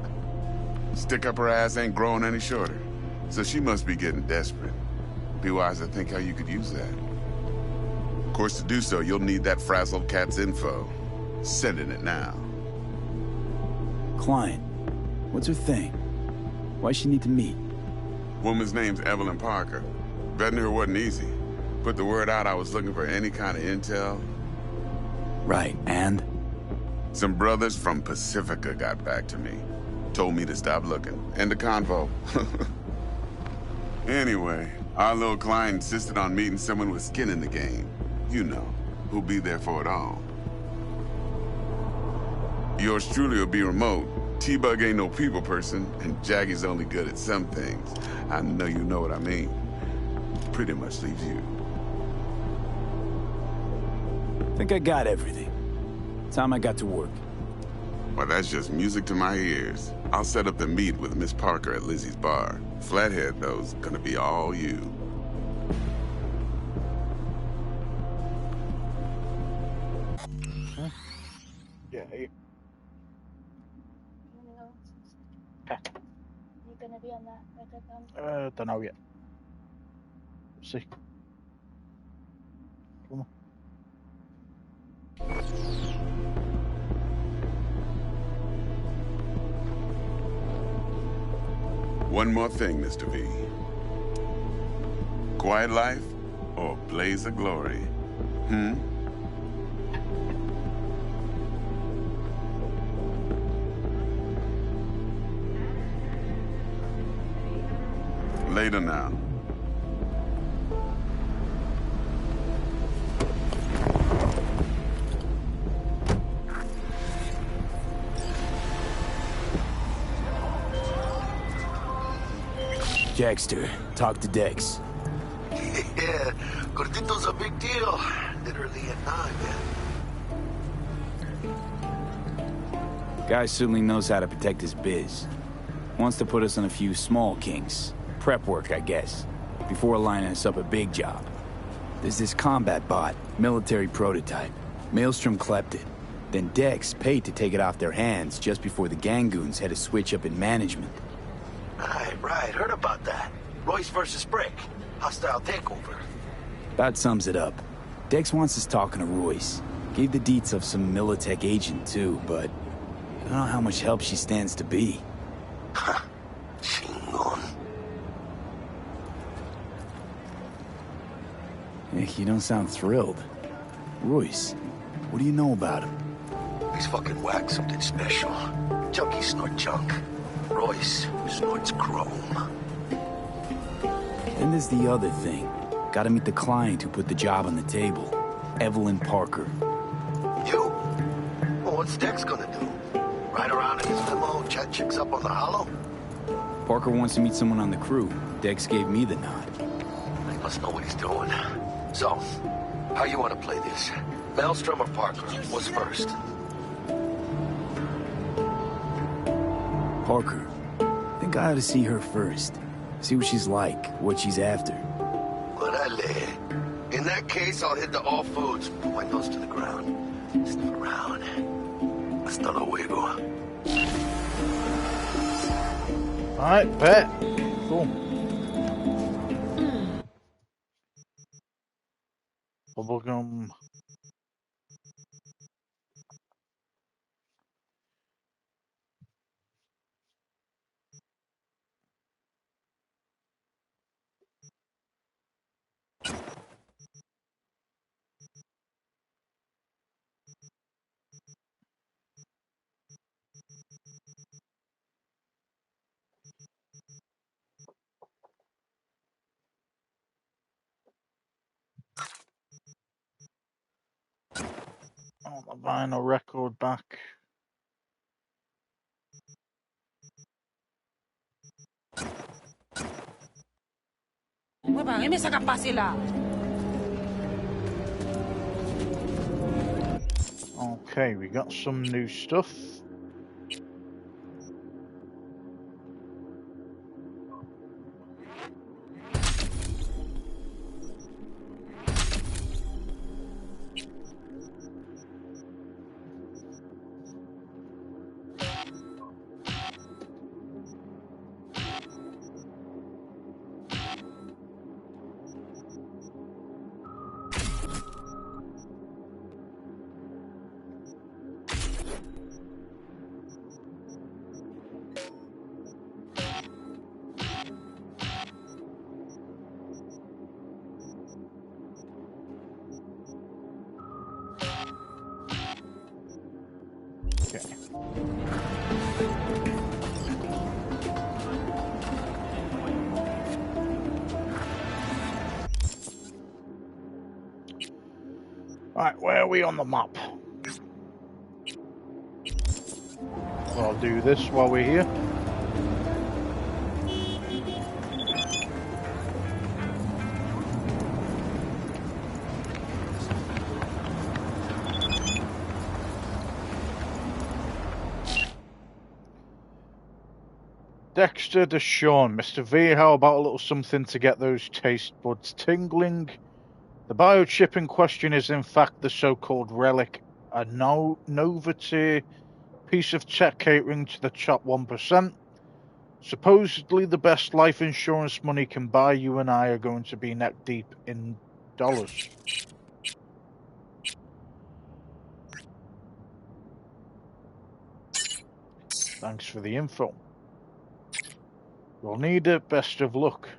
Stick up her ass ain't growing any shorter, so she must be getting desperate. Be wise to think how you could use that. Of course, to do so, you'll need that frazzled cat's info. Sending it now. Client. What's her thing? Why she need to meet? Woman's name's Evelyn Parker. Vetting her wasn't easy. Put the word out I was looking for any kind of intel. Right, and? Some brothers from Pacifica got back to me. Told me to stop looking. End the convo. Anyway, our little client insisted on meeting someone with skin in the game. You know, who'll be there for it all. Yours truly will be remote. T-Bug ain't no people person, and Jaggy's only good at some things. I know you know what I mean. Pretty much leaves you. Think I got everything. Time I got to work. Well, that's just music to my ears. I'll set up the meet with Miss Parker at Lizzie's bar. Flathead, though's gonna be all you. Yeah. You gonna be on that? Don't know yet. See. Come on. One more thing, Mr. V. Quiet life or blaze of glory? Later now. Jackster, talk to Dex. Yeah, Gordito's a big deal. Literally at 9, man. Guy certainly knows how to protect his biz. Wants to put us on a few small kinks. Prep work, I guess. Before lining us up a big job. There's this combat bot, military prototype. Maelstrom clept it. Then Dex paid to take it off their hands just before the Gangoons had a switch up in management. Right, heard about that. Royce versus Brick. Hostile takeover. About sums it up. Dex wants us talking to Royce. Gave the deets of some Militech agent too, but I don't know how much help she stands to be. Chingon. Hey, you don't sound thrilled. Royce, what do you know about him? He's fucking whack, something special. Junkies snort junk. Royce snorts chrome. Then there's the other thing. Gotta meet the client who put the job on the table. Evelyn Parker. You? Well, what's Dex gonna do? Ride around in his limo, chat chicks up on the hollow? Parker wants to meet someone on the crew. Dex gave me the nod. He must know what he's doing. So, how you want to play this? Maelstrom or Parker? What's first? Parker. I think I ought to see her first. See what she's like, what she's after. Órale. In that case, I'll hit the all foods. Put my nose to the ground. Sniff around. Hasta luego. Alright, bet. Cool. Bubblegum. Oh, the vinyl record back. Okay, we got some new stuff. Right, where are we on the map? So I'll do this while we're here. Dexter Deshawn. Mr. V, how about a little something to get those taste buds tingling? The biochip in question is in fact the so-called relic, a novelty piece of tech catering to the top 1%. Supposedly the best life insurance money can buy. You and I are going to be neck deep in dollars. Thanks for the info. We'll need it. Best of luck.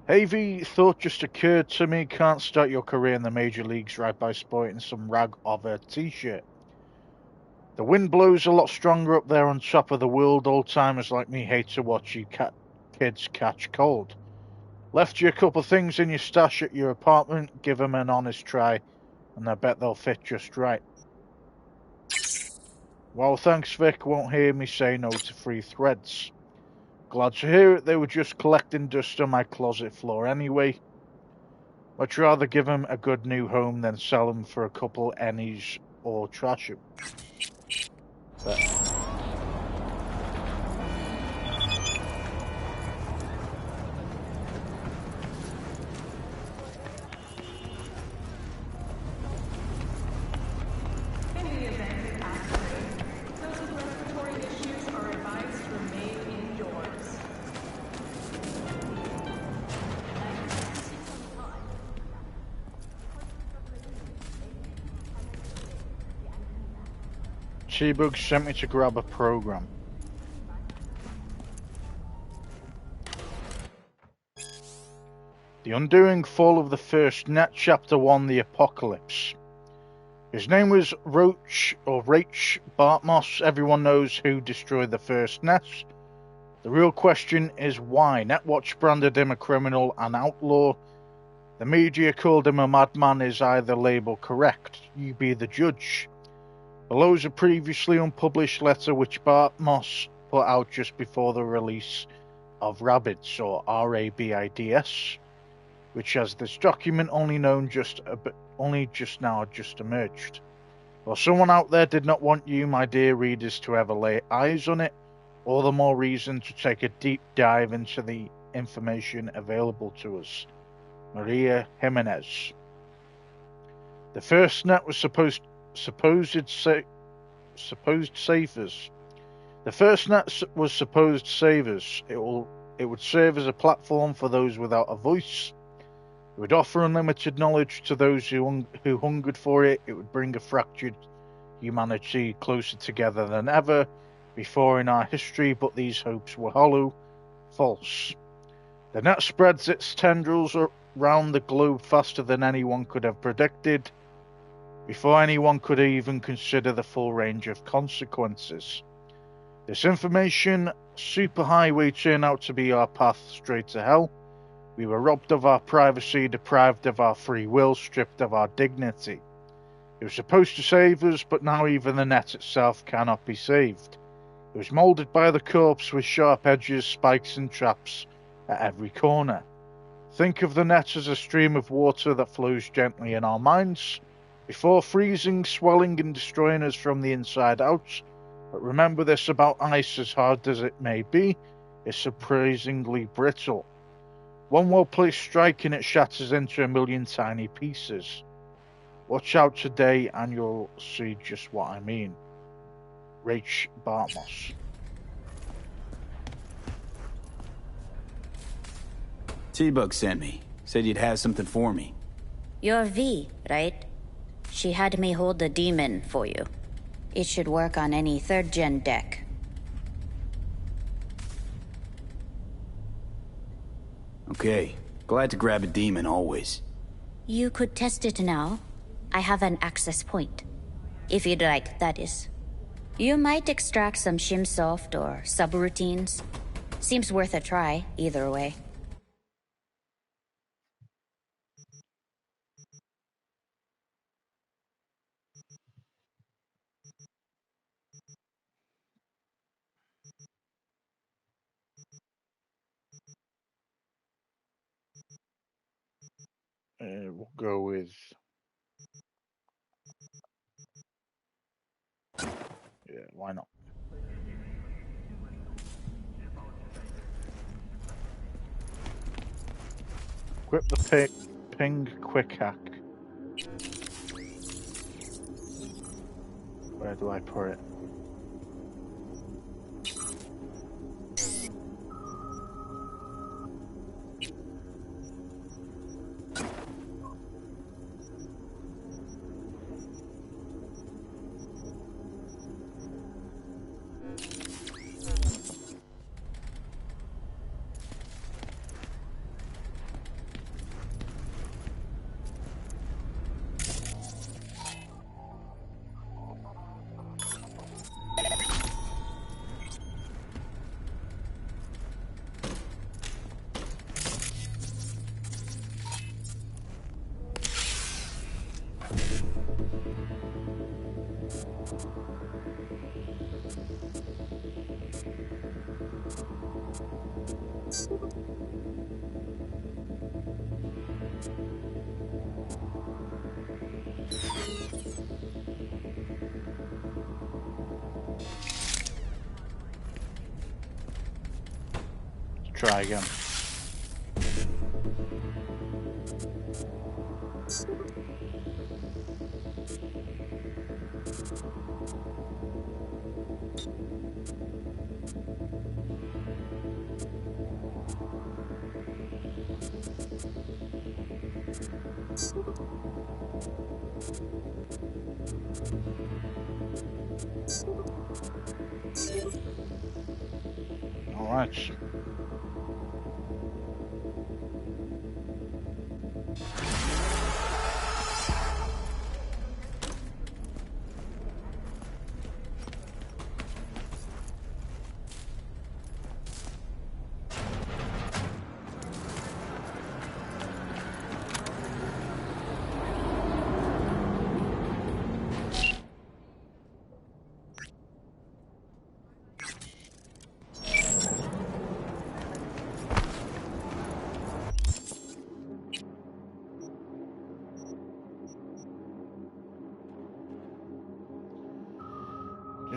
Havy, thought just occurred to me. Can't start your career in the major leagues right by sporting some rag of a t-shirt. The wind blows a lot stronger up there on top of the world. Old-timers like me hate to watch you kids catch cold. Left you a couple things in your stash at your apartment. Give them an honest try, and I bet they'll fit just right. Well, thanks, Vic. Won't hear me say no to free threads. Glad to hear it. They were just collecting dust on my closet floor anyway. Much rather give them a good new home than sell them for a couple ennies or trash them. But T-Bug sent me to grab a program. The Undoing Fall of the First Net, Chapter 1, The Apocalypse. His name was Roach, or Rach Bartmoss. Everyone knows who destroyed the first net. The real question is why. Netwatch branded him a criminal and outlaw. The media called him a madman. Is either label correct? You be the judge. Below is a previously unpublished letter which Bartmoss put out just before the release of Rabbids, or RABIDS, which has this document only just now emerged. Well, someone out there did not want you, my dear readers, to ever lay eyes on it, all the more reason to take a deep dive into the information available to us. Maria Jimenez. The first net was supposed savers. The first net was supposed savers. It would serve as a platform for those without a voice. It would offer unlimited knowledge to those who hungered for it. It would bring a fractured humanity closer together than ever before in our history, but these hopes were hollow, false. The net spreads its tendrils around the globe faster than anyone could have predicted, before anyone could even consider the full range of consequences. This information superhighway turned out to be our path straight to hell. We were robbed of our privacy, deprived of our free will, stripped of our dignity. It was supposed to save us, but now even the net itself cannot be saved. It was moulded by the corpse with sharp edges, spikes and traps at every corner. Think of the net as a stream of water that flows gently in our minds, before freezing, swelling and destroying us from the inside out. But remember this about ice, as hard as it may be, it's surprisingly brittle. One well-placed strike and it shatters into a million tiny pieces. Watch out today and you'll see just what I mean. Rach Bartmoss. T-Bug sent me. Said you'd have something for me. You're V, right? She had me hold the demon for you. It should work on any 3rd gen deck. Okay. Glad to grab a demon always. You could test it now. I have an access point. If you'd like, that is. You might extract some shimsoft or subroutines. Seems worth a try, either way. We'll go with... Yeah, why not? Equip the ping quick hack. Where do I put it? Try again. All right.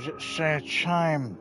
Does it say a chime?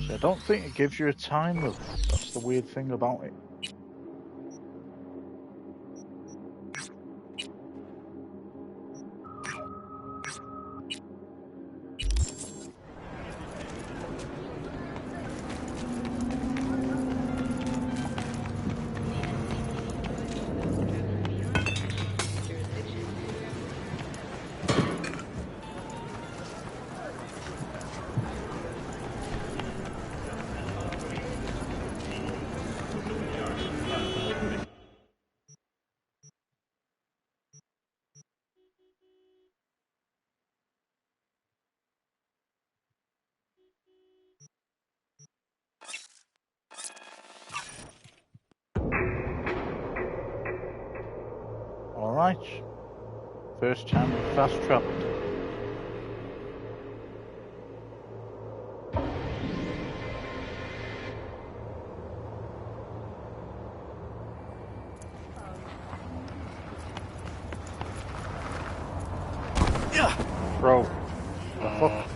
I don't think it gives you a time limit. That's the weird thing about it. Alright. First time we fast traveled. Bro. The fuck?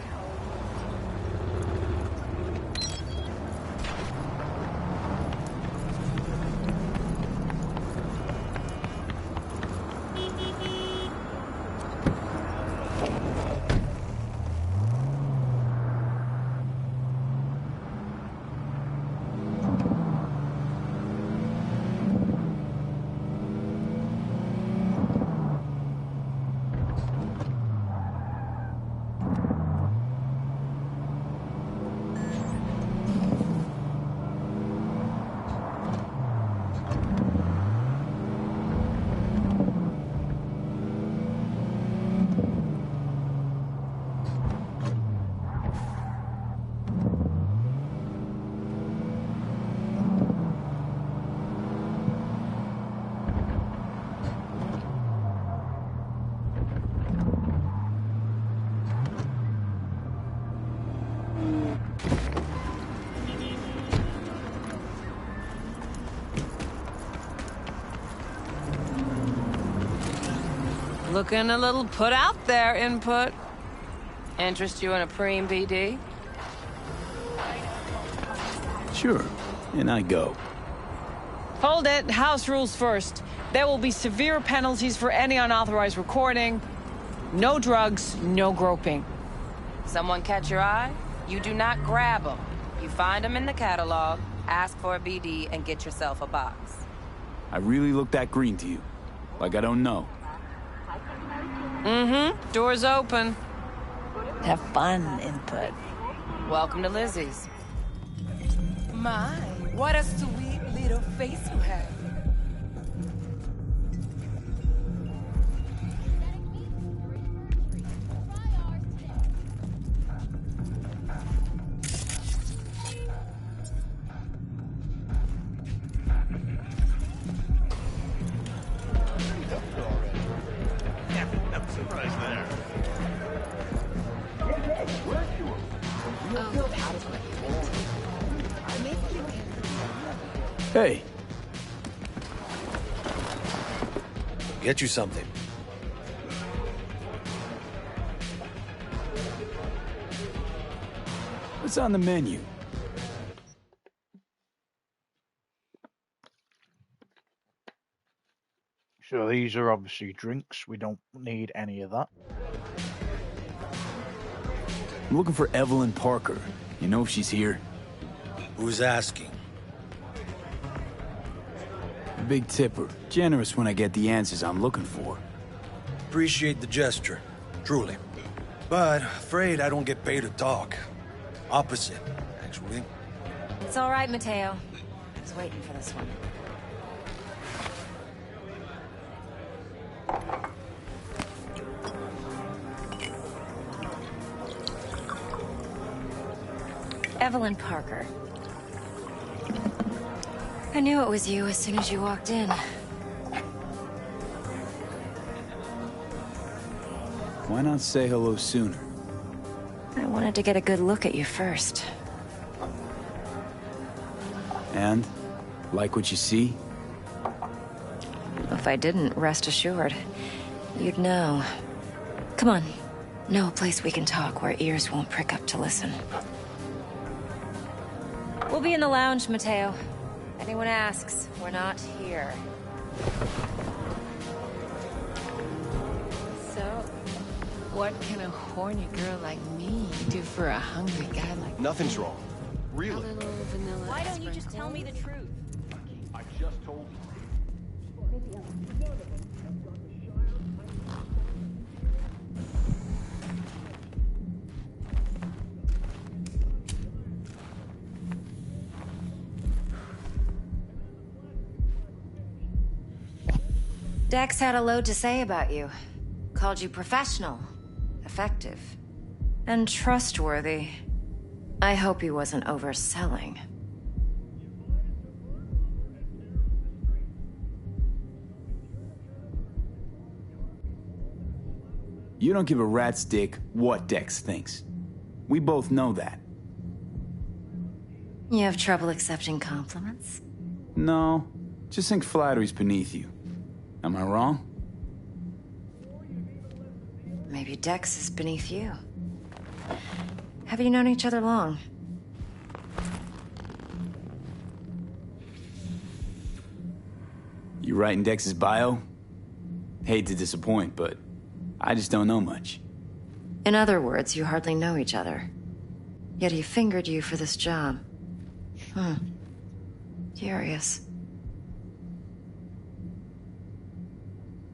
Looking a little put out there, Input. Interest you in a preem BD? Sure, and I go. Hold it. House rules first. There will be severe penalties for any unauthorized recording. No drugs, no groping. Someone catch your eye? You do not grab them. You find them in the catalog, ask for a BD, and get yourself a box. I really look that green to you? Like I don't know? Mm-hmm. Door's open. Have fun, Input. Welcome to Lizzie's. My, what a sweet little face you have. Hey. Get you something. What's on the menu? So these are obviously drinks. We don't need any of that. I'm looking for Evelyn Parker. You know if she's here? Who's asking? A big tipper. Generous when I get the answers I'm looking for. Appreciate the gesture, truly. But afraid I don't get paid to talk. Opposite, actually. It's all right, Mateo. I was waiting for this one. Evelyn Parker. I knew it was you as soon as you walked in. Why not say hello sooner? I wanted to get a good look at you first. And? Like what you see? If I didn't, rest assured, you'd know. Come on. Know a place we can talk where ears won't prick up to listen. We'll be in the lounge, Mateo. Anyone asks, we're not here. So, what can a horny girl like me do for a hungry guy like Nothing's wrong. Really? Why don't you just tell me the truth? I just told you. Dex had a load to say about you. Called you professional, effective, and trustworthy. I hope he wasn't overselling. You don't give a rat's dick what Dex thinks. We both know that. You have trouble accepting compliments? No, just think flattery's beneath you. Am I wrong? Maybe Dex is beneath you. Have you known each other long? You writing Dex's bio? Hate to disappoint, but I just don't know much. In other words, you hardly know each other. Yet he fingered you for this job. Curious.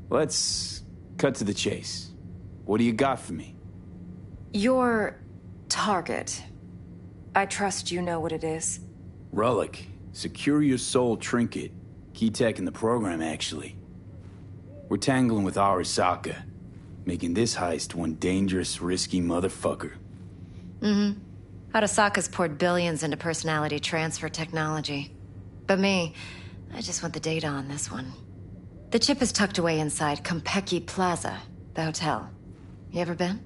Let's cut to the chase. What do you got for me? Your target. I trust you know what it is. Relic. Secure your soul trinket. Key tech in the program, actually. We're tangling with Arasaka, making this heist one dangerous, risky motherfucker. Arasaka's poured billions into personality transfer technology. But me, I just want the data on this one. The chip is tucked away inside Konpeki Plaza, the hotel. You ever been?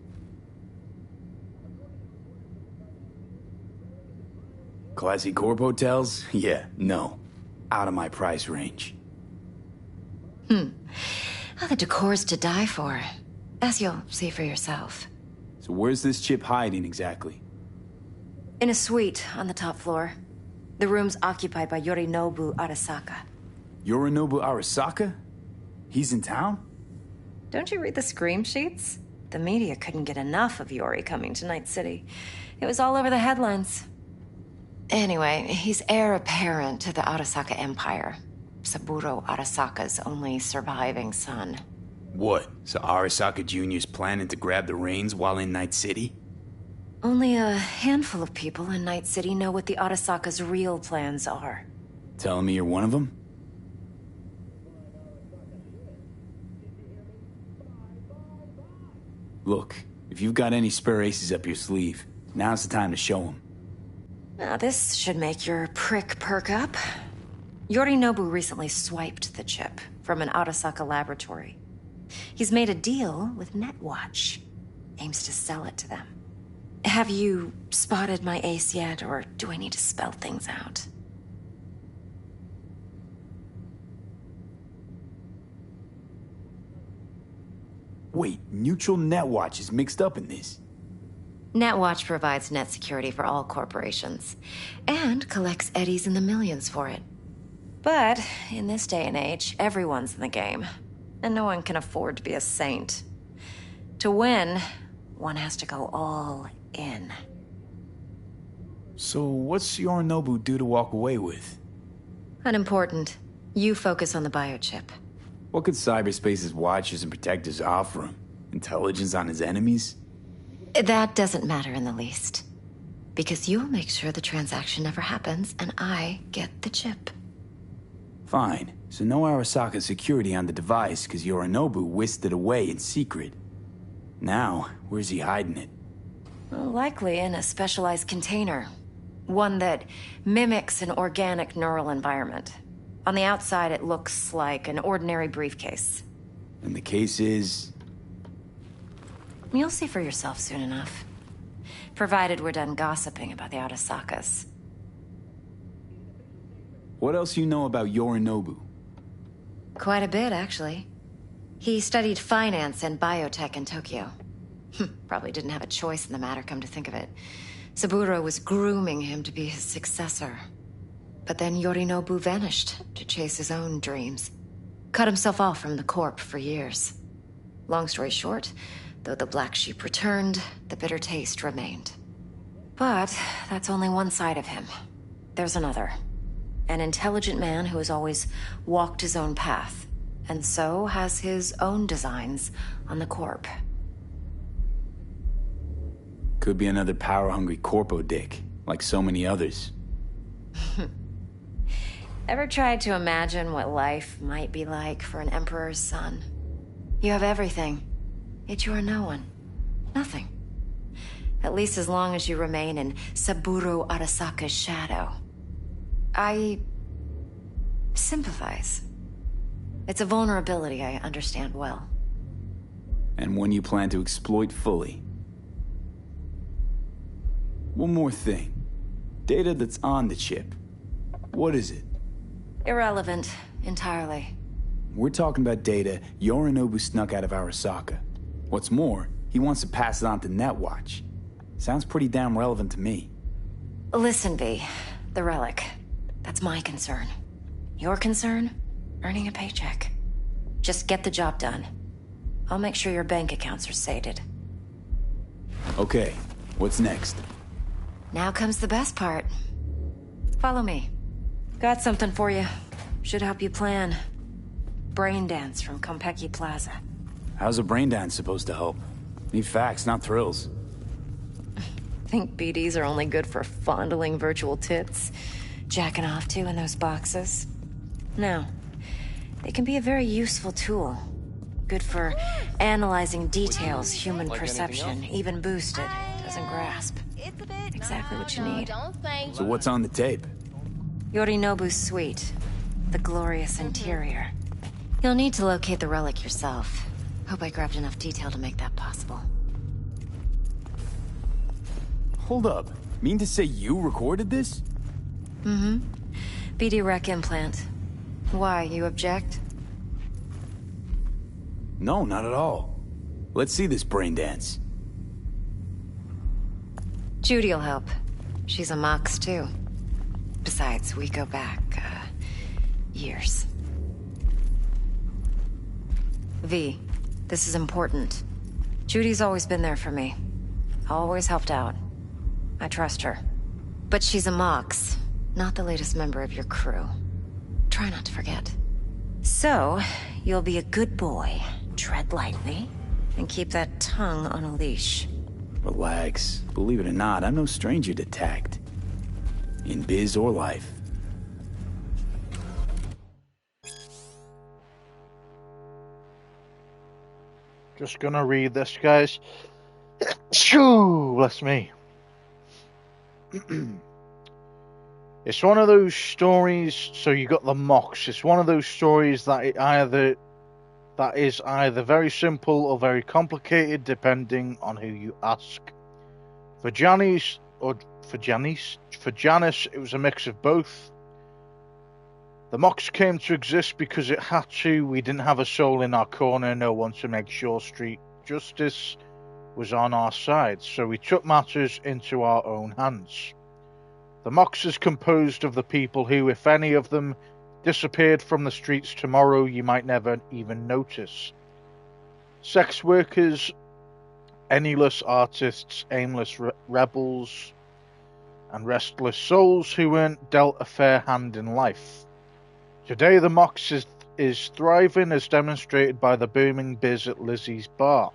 Classy corp hotels? Yeah, no. Out of my price range. Oh, the decor's to die for. As you'll see for yourself. So where's this chip hiding exactly? In a suite on the top floor. The room's occupied by Yorinobu Arasaka. Yorinobu Arasaka? He's in town? Don't you read the scream sheets? The media couldn't get enough of Yori coming to Night City. It was all over the headlines. Anyway, he's heir apparent to the Arasaka Empire. Saburo Arasaka's only surviving son. What? So Arasaka Jr.'s planning to grab the reins while in Night City? Only a handful of people in Night City know what the Arasaka's real plans are. Telling me you're one of them? Look, if you've got any spare aces up your sleeve, now's the time to show them. Now, this should make your prick perk up. Yorinobu recently swiped the chip from an Arasaka laboratory. He's made a deal with Netwatch. Aims to sell it to them. Have you spotted my ace yet, or do I need to spell things out? Wait, Neutral Netwatch is mixed up in this. Netwatch provides net security for all corporations, and collects eddies in the millions for it. But in this day and age, everyone's in the game, and no one can afford to be a saint. To win, one has to go all in. So what's Yorinobu due to walk away with? Unimportant. You focus on the biochip. What could cyberspace's watchers and protectors offer him? Intelligence on his enemies? That doesn't matter in the least. Because you'll make sure the transaction never happens, and I get the chip. Fine. So no Arasaka security on the device because Yorinobu whisked it away in secret. Now, where's he hiding it? Well, likely in a specialized container. One that mimics an organic neural environment. On the outside, it looks like an ordinary briefcase. And the case is... You'll see for yourself soon enough. Provided we're done gossiping about the Arasakas. What else you know about Yorinobu? Quite a bit, actually. He studied finance and biotech in Tokyo. Probably didn't have a choice in the matter, come to think of it. Saburo was grooming him to be his successor. But then Yorinobu vanished to chase his own dreams. Cut himself off from the Corp for years. Long story short, though the black sheep returned, the bitter taste remained. But that's only one side of him. There's another. An intelligent man who has always walked his own path, and so has his own designs on the Corp. Could be another power-hungry corpo dick, like so many others. Ever tried to imagine what life might be like for an emperor's son? You have everything, yet you are no one. Nothing. At least as long as you remain in Saburo Arasaka's shadow. I sympathize. It's a vulnerability I understand well. And one you plan to exploit fully. One more thing. Data that's on the chip. What is it? Irrelevant, entirely. We're talking about data Yorinobu snuck out of Arasaka. What's more, he wants to pass it on to Netwatch. Sounds pretty damn relevant to me. Listen, V. The relic. That's my concern. Your concern? Earning a paycheck. Just get the job done. I'll make sure your bank accounts are sated. Okay, what's next? Now comes the best part. Follow me. Got something for you. Should help you plan. Brain dance from Konpeki Plaza. How's a brain dance supposed to help? Need facts, not thrills. Think BDs are only good for fondling virtual tits? Jacking off to in those boxes? No. They can be a very useful tool. Good for analyzing details human perception, even boosted, doesn't grasp. Exactly what you need. So what's on the tape? Yorinobu's suite. The glorious interior. You'll need to locate the relic yourself. Hope I grabbed enough detail to make that possible. Hold up. Mean to say you recorded this? Mm-hmm. BD Rec implant. Why, you object? No, not at all. Let's see this brain dance. Judy'll help. She's a Mox, too. Besides, we go back, years. V, this is important. Judy's always been there for me. Always helped out. I trust her. But she's a Mox, not the latest member of your crew. Try not to forget. So, you'll be a good boy, tread lightly, and keep that tongue on a leash. Relax. Believe it or not, I'm no stranger to tact. In biz or life. Just gonna read this, guys. Shoo! Bless me. It's one of those stories. So you got the Mox. It's one of those stories that is either very simple or very complicated, depending on who you ask. For Janice, it was a mix of both. The Mox came to exist because it had to. We didn't have a soul in our corner, no one to make sure street justice was on our side, so we took matters into our own hands. The Mox is composed of the people who, if any of them disappeared from the streets tomorrow, you might never even notice. Sex workers, penniless artists, aimless rebels, and restless souls who weren't dealt a fair hand in life. Today the Mox is thriving, as demonstrated by the booming biz at Lizzie's bar.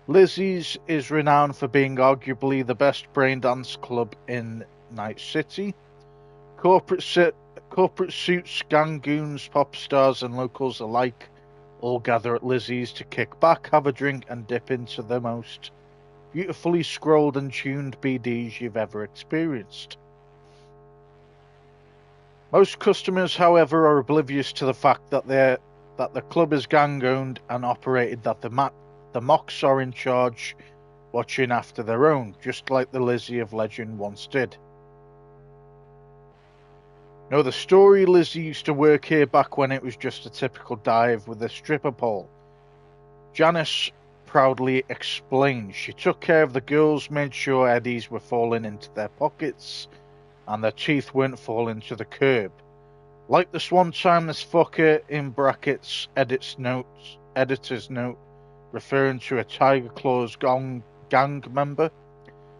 Lizzie's is renowned for being arguably the best brain dance club in Night City. Corporate suits, gang goons, pop stars and locals alike all gather at Lizzie's to kick back, have a drink and dip into the most beautifully scrolled and tuned BDs you've ever experienced. Most customers, however, are oblivious to the fact that the club is gang-owned and operated, that the Mocks are in charge, watching after their own, just like the Lizzie of legend once did. No, the story, Lizzie used to work here back when it was just a typical dive with a stripper pole. Janice proudly explained. She took care of the girls, made sure eddies were falling into their pockets and their teeth weren't falling to the curb. Like this one time, this fucker, in brackets, editor's note, referring to a Tiger Claws gang member,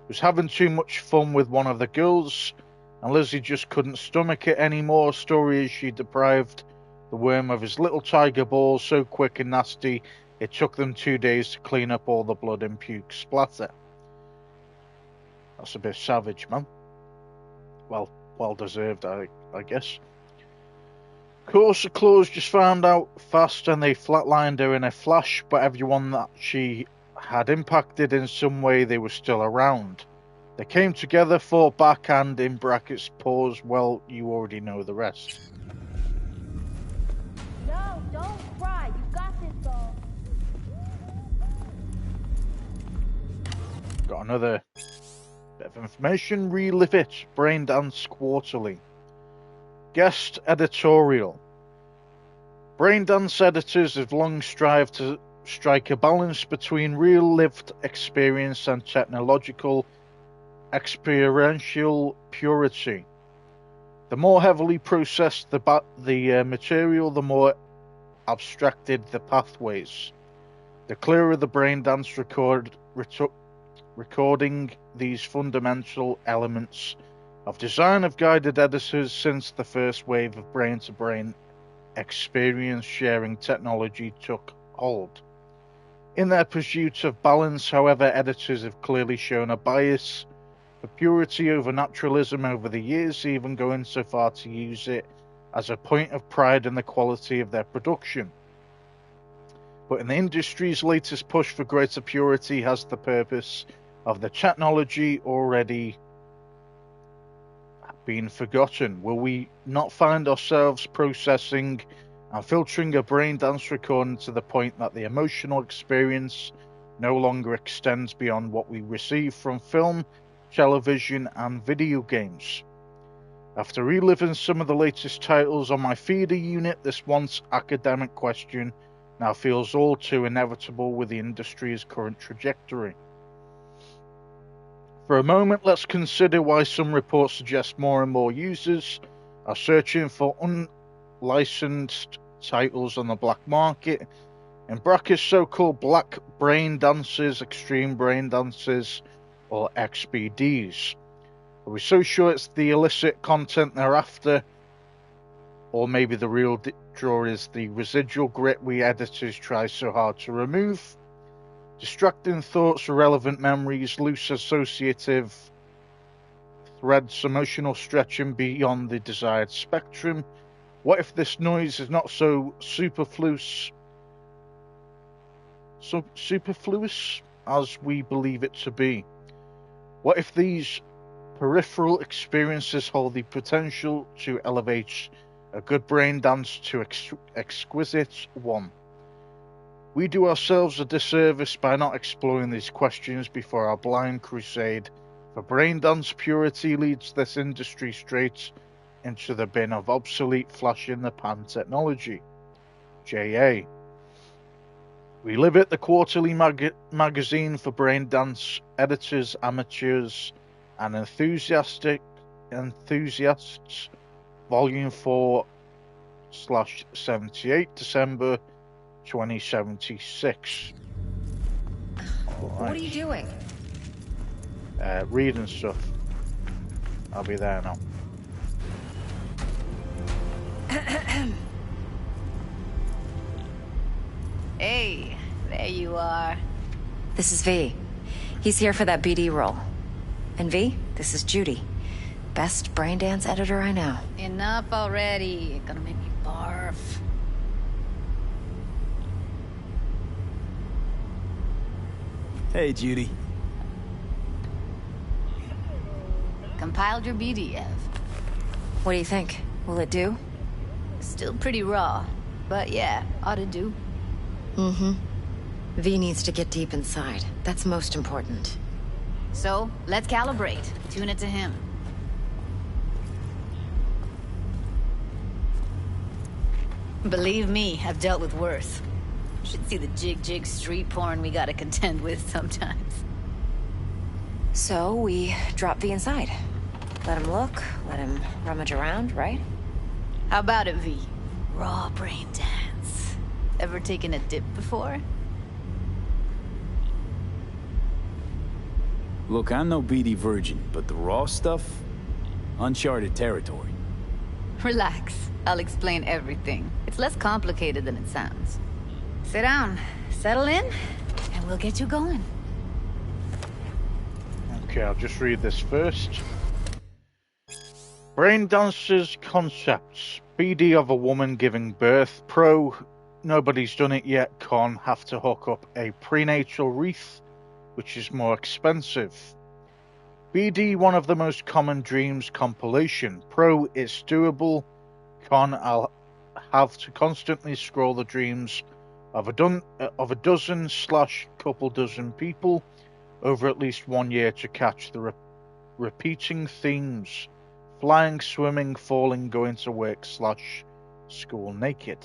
was having too much fun with one of the girls, and Lizzie just couldn't stomach it anymore. Story is she deprived the worm of his little tiger ball so quick and nasty it took them 2 days to clean up all the blood and puke splatter. That's a bit savage, man. Well deserved, I guess. Of course, the Claws just found out fast and they flatlined her in a flash, but everyone that she had impacted in some way, they were still around. They came together, fought back, and, in brackets, pause, well, you already know the rest. No, don't cry. You got this, doll. Got another bit of information. Relive It, Braindance Quarterly. Guest editorial. Braindance editors have long strived to strike a balance between real lived experience and technological experiential purity. The more heavily processed the material, the more abstracted the pathways. The clearer the Braindance recording these fundamental elements of design have guided editors since the first wave of brain-to-brain experience sharing technology took hold. In their pursuit of balance, however, editors have clearly shown a bias for purity over naturalism over the years, even going so far to use it as a point of pride in the quality of their production. But in the industry's latest push for greater purity has the purpose of the technology already been forgotten? Will we not find ourselves processing and filtering a Braindance recording to the point that the emotional experience no longer extends beyond what we receive from film, television, and video games? After reliving some of the latest titles on my feeder unit, this once academic question now feels all too inevitable with the industry's current trajectory. For a moment, let's consider why some reports suggest more and more users are searching for unlicensed titles on the black market, in brackets so-called black brain dances, extreme brain dances, or XBDs. Are we so sure it's the illicit content they're after, or maybe the real draw is the residual grit we editors try so hard to remove? Distracting thoughts, irrelevant memories, loose associative threads, emotional stretching beyond the desired spectrum. What if this noise is not so superfluous as we believe it to be? What if these peripheral experiences hold the potential to elevate a good brain dance to exquisite one? We do ourselves a disservice by not exploring these questions before our blind crusade for braindance purity leads this industry straight into the bin of obsolete flash-in-the-pan technology. J.A. Relive It, the quarterly magazine for braindance editors, amateurs, and enthusiasts. Volume 4/78, December 2076. What are you doing? Reading stuff. I'll be there now. Hey, there you are. This is V. He's here for that BD role. And V, this is Judy. Best braindance editor I know. Enough already. You're gonna make me barf. Hey, Judy. Compiled your BD, Ev. What do you think? Will it do? Still pretty raw, but yeah, ought to do. Mm-hmm. V needs to get deep inside. That's most important. So, let's calibrate. Tune it to him. Believe me, I've dealt with worse. Should see the jig street porn we gotta contend with sometimes. So, we drop V inside. Let him look, let him rummage around, right? How about it, V? Raw brain dance. Ever taken a dip before? Look, I'm no BD virgin, but the raw stuff? Uncharted territory. Relax. I'll explain everything. It's less complicated than it sounds. Sit down, settle in, and we'll get you going. Okay, I'll just read this first. Brain dancers concepts. BD of a woman giving birth. Pro. Nobody's done it yet. Con. Have to hook up a prenatal wreath, which is more expensive. BD, one of the most common dreams compilation. Pro, it's doable. Con, I'll have to constantly scroll the dreams of a dozen / couple dozen people over at least 1 year to catch the repeating themes. Flying, swimming, falling, going to work / school naked.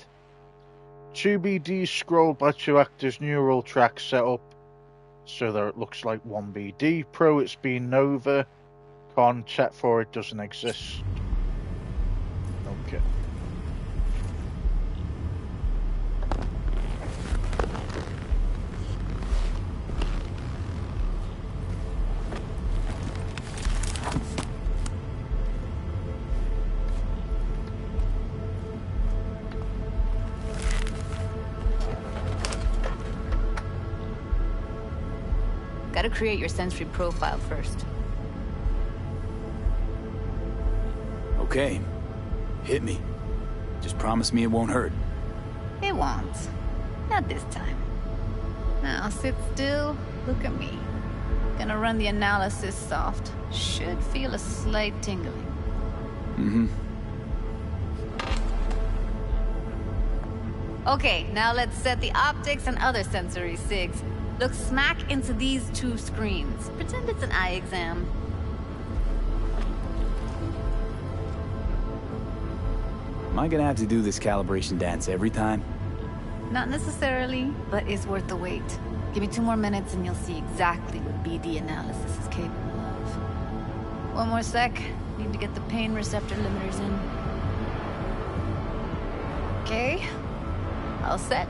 2 BD scrolled by 2 actors, neural track set up so that it looks like 1 BD. Pro, it's been Nova. Con, check for it doesn't exist. Okay. Gotta create your sensory profile first. Okay. Hit me. Just promise me it won't hurt. It won't. Not this time. Now sit still, look at me. Gonna run the analysis soft. Should feel a slight tingling. Mm-hmm. Okay, now let's set the optics and other sensory sigs. Look smack into these 2 screens. Pretend it's an eye exam. Am I gonna have to do this calibration dance every time? Not necessarily, but it's worth the wait. Give me 2 more minutes and you'll see exactly what BD analysis is capable of. 1 more sec. Need to get the pain receptor limiters in. Okay. All set.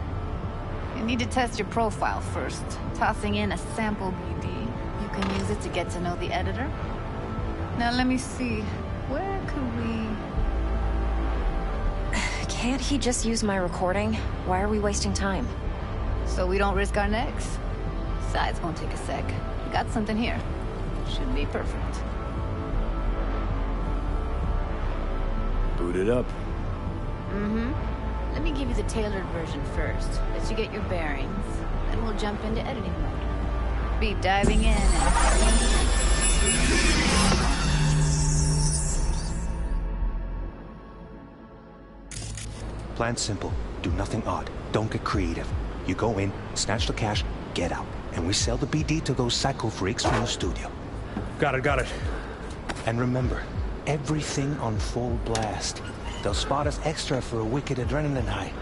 You need to test your profile first. Tossing in a sample BD. You can use it to get to know the editor. Now let me see. Where could we... Can't he just use my recording? Why are we wasting time? So we don't risk our necks. Besides, won't take a sec. Got something here. Should be perfect. Boot it up. Mm-hmm. Let me give you the tailored version first. Let you get your bearings. Then we'll jump into editing mode. Be diving in and... Plan simple. Do nothing odd. Don't get creative. You go in, snatch the cash, get out. And we sell the BD to those psycho freaks from the studio. Got it. And remember, everything on full blast. They'll spot us extra for a wicked adrenaline high.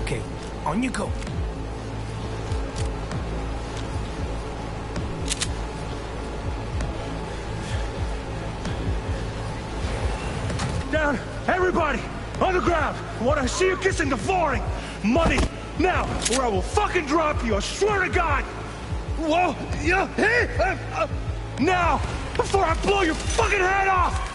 Okay, on you go. Down! Everybody! On the ground! I want to see you kissing the flooring! Money! Now! Or I will fucking drop you! I swear to God! Whoa! Yeah! Hey! Now! Before I blow your fucking head off!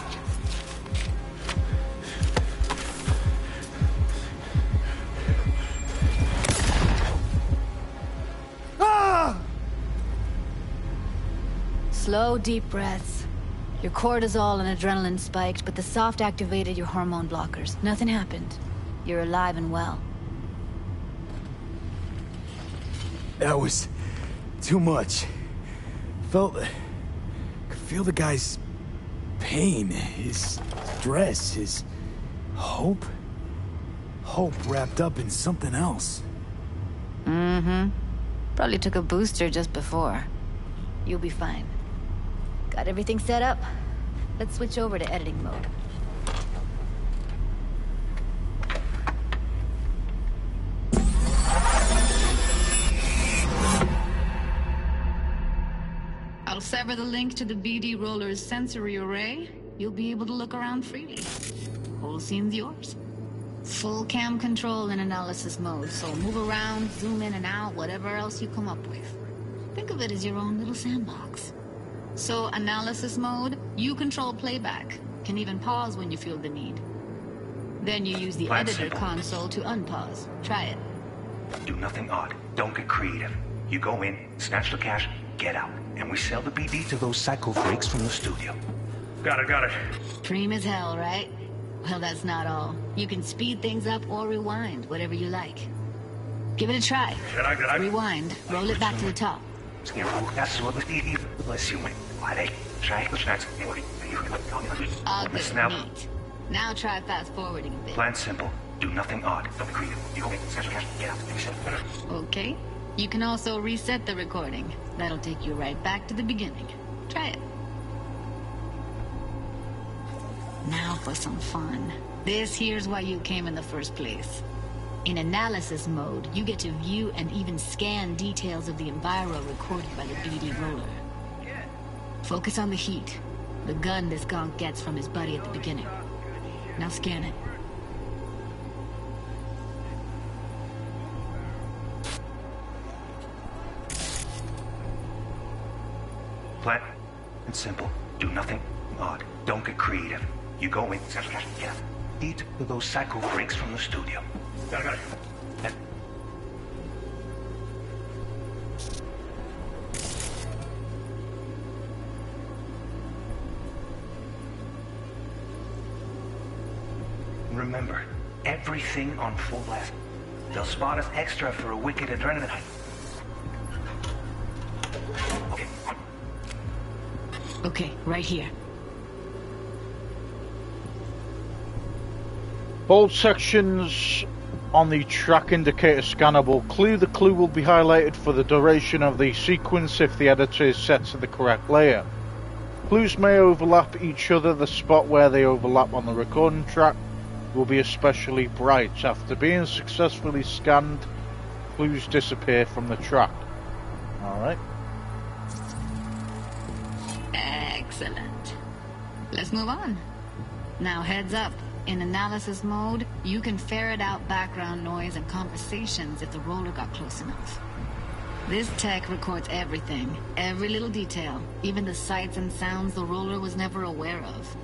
Ah! Slow, deep breaths. Your cortisol and adrenaline spiked, but the soft activated your hormone blockers. Nothing happened. You're alive and well. That was too much. Could feel the guy's pain, his stress, his hope. Hope wrapped up in something else. Mm-hmm. Probably took a booster just before. You'll be fine. Got everything set up? Let's switch over to editing mode. I'll sever the link to the BD Roller's sensory array. You'll be able to look around freely. Whole scene's yours. Full cam control in analysis mode, so move around, zoom in and out, whatever else you come up with. Think of it as your own little sandbox. So, analysis mode, you control playback. Can even pause when you feel the need. Then you use the editor console to unpause. Try it. Do nothing odd. Don't get creative. You go in, snatch the cash, get out. And we sell the BD to those psycho freaks from the studio. Got it. Preem as hell, right? Well, that's not all. You can speed things up or rewind, whatever you like. Give it a try. Rewind. Roll it back to the top. Ah, good. Neat. Now try fast forwarding a bit. Plan simple. Do nothing odd. Don't be creative. You go in, snatch the cash, get out. Okay. You can also reset the recording. That'll take you right back to the beginning. Try it. Now for some fun. This here's why you came in the first place. In analysis mode, you get to view and even scan details of the enviro recorded by the BD Roller. Focus on the heat, the gun this gonk gets from his buddy at the beginning. Now scan it. Plan and simple. Do nothing odd. Don't get creative. You go in, get out. Eat to those psycho freaks from the studio. Got it. Remember, everything on full blast. They'll spot us extra for a wicked adrenaline high. Okay, right here. Bold sections on the track indicator scanner will clue. The clue will be highlighted for the duration of the sequence if the editor is set to the correct layer. Clues may overlap each other. The spot where they overlap on the recording track will be especially bright. After being successfully scanned, clues disappear from the track. Alright. Excellent. Let's move on. Now heads up. In analysis mode, you can ferret out background noise and conversations if the roller got close enough. This tech records everything, every little detail, even the sights and sounds the roller was never aware of.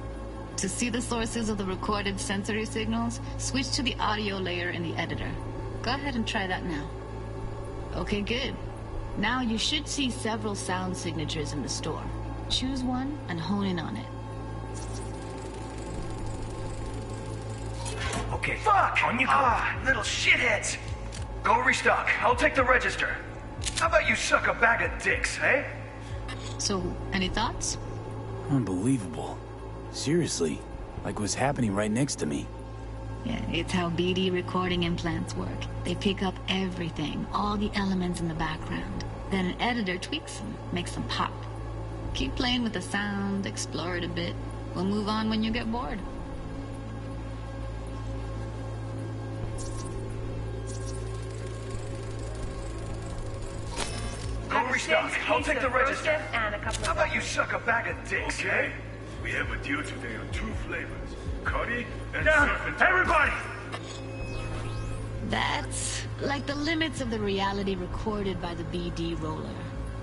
To see the sources of the recorded sensory signals, switch to the audio layer in the editor. Go ahead and try that now. Okay, good. Now you should see several sound signatures in the store. Choose one and hone in on it. Okay. Fuck! On you go. Little shitheads! Go restock. I'll take the register. How about you suck a bag of dicks, eh? So, any thoughts? Unbelievable. Seriously, like what's happening right next to me. Yeah, it's how BD recording implants work. They pick up everything, all the elements in the background. Then an editor tweaks them, makes them pop. Keep playing with the sound, explore it a bit. We'll move on when you get bored. Go restock. I'll take the register. How about you suck a bag of dicks, Okay. eh? We have a deal today on 2 flavors. Cuddy and Surf and everybody! That's like the limits of the reality recorded by the BD Roller.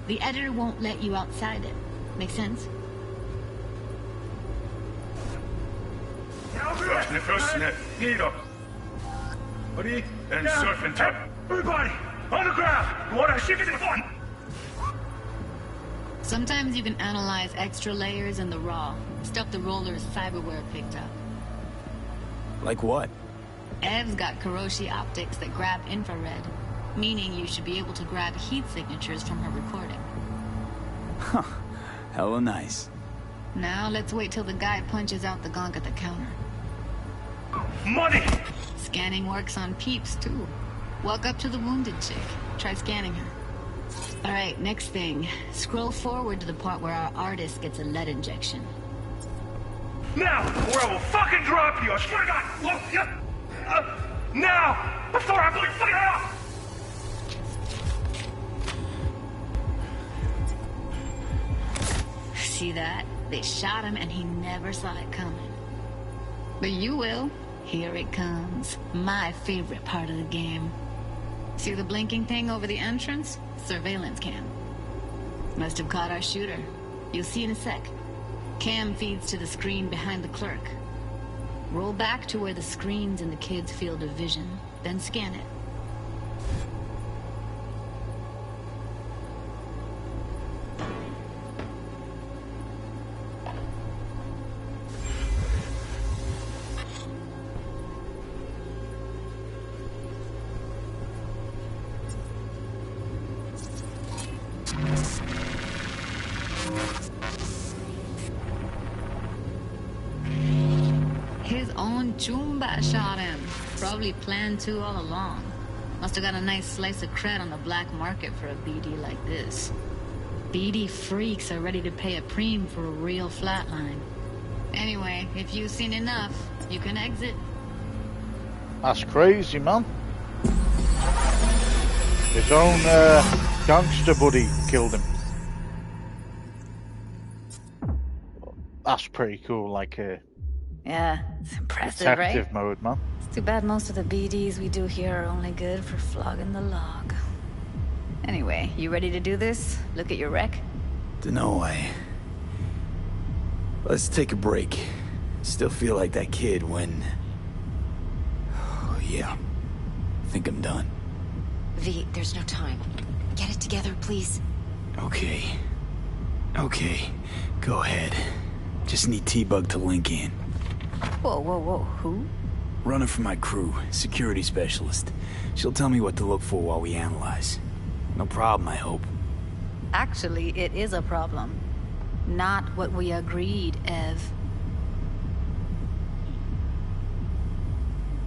The editor won't let you outside it. Make sense? First snap. Needle. Cuddy and Surf and everybody! On the ground! What a shit in the front! Sometimes you can analyze extra layers in the raw. Stuff the roller's cyberware picked up. Like what? Ev's got Kiroshi optics that grab infrared, meaning you should be able to grab heat signatures from her recording. Huh. Hella nice. Now let's wait till the guy punches out the gunk at the counter. Money! Scanning works on peeps, too. Walk up to the wounded chick. Try scanning her. Alright, next thing. Scroll forward to the part where our artist gets a lead injection. Now, or I will fucking drop you! I swear to God! Look, yeah. Now! Before I blew your fucking head off! See that? They shot him and he never saw it coming. But you will. Here it comes. My favorite part of the game. See the blinking thing over the entrance? Surveillance cam. Must have caught our shooter. You'll see in a sec. Cam feeds to the screen behind the clerk. Roll back to where the screen's in the kid's field of vision, then scan it. His own Chumba shot him. Probably planned to all along. Must have got a nice slice of cred on the black market for a BD like this. BD freaks are ready to pay a preem for a real flatline. Anyway, if you've seen enough, you can exit. That's crazy, man. His own gangster buddy killed him. That's pretty cool, like Yeah, it's impressive, detective right? mode, man. It's too bad most of the BDs we do here are only good for flogging the log. Anyway, you ready to do this? Look at your wreck? Dunno, let's take a break. Still feel like that kid when... Oh, yeah. Think I'm done. V, there's no time. Get it together, please. Okay. Go ahead. Just need T-Bug to link in. Whoa, who? Runner for my crew, security specialist. She'll tell me what to look for while we analyze. No problem, I hope. Actually, it is a problem. Not what we agreed, Ev.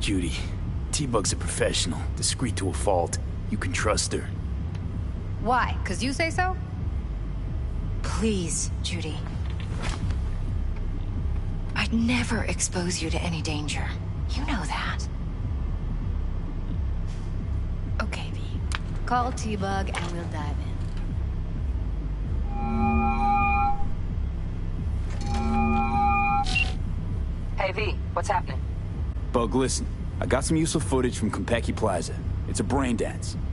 Judy, T-Bug's a professional, discreet to a fault. You can trust her. Why? 'Cause you say so? Please, Judy. I'd never expose you to any danger. You know that. Okay, V. Call T-Bug and we'll dive in. Hey, V. What's happening? Bug, listen. I got some useful footage from Konpeki Plaza. It's a brain dance.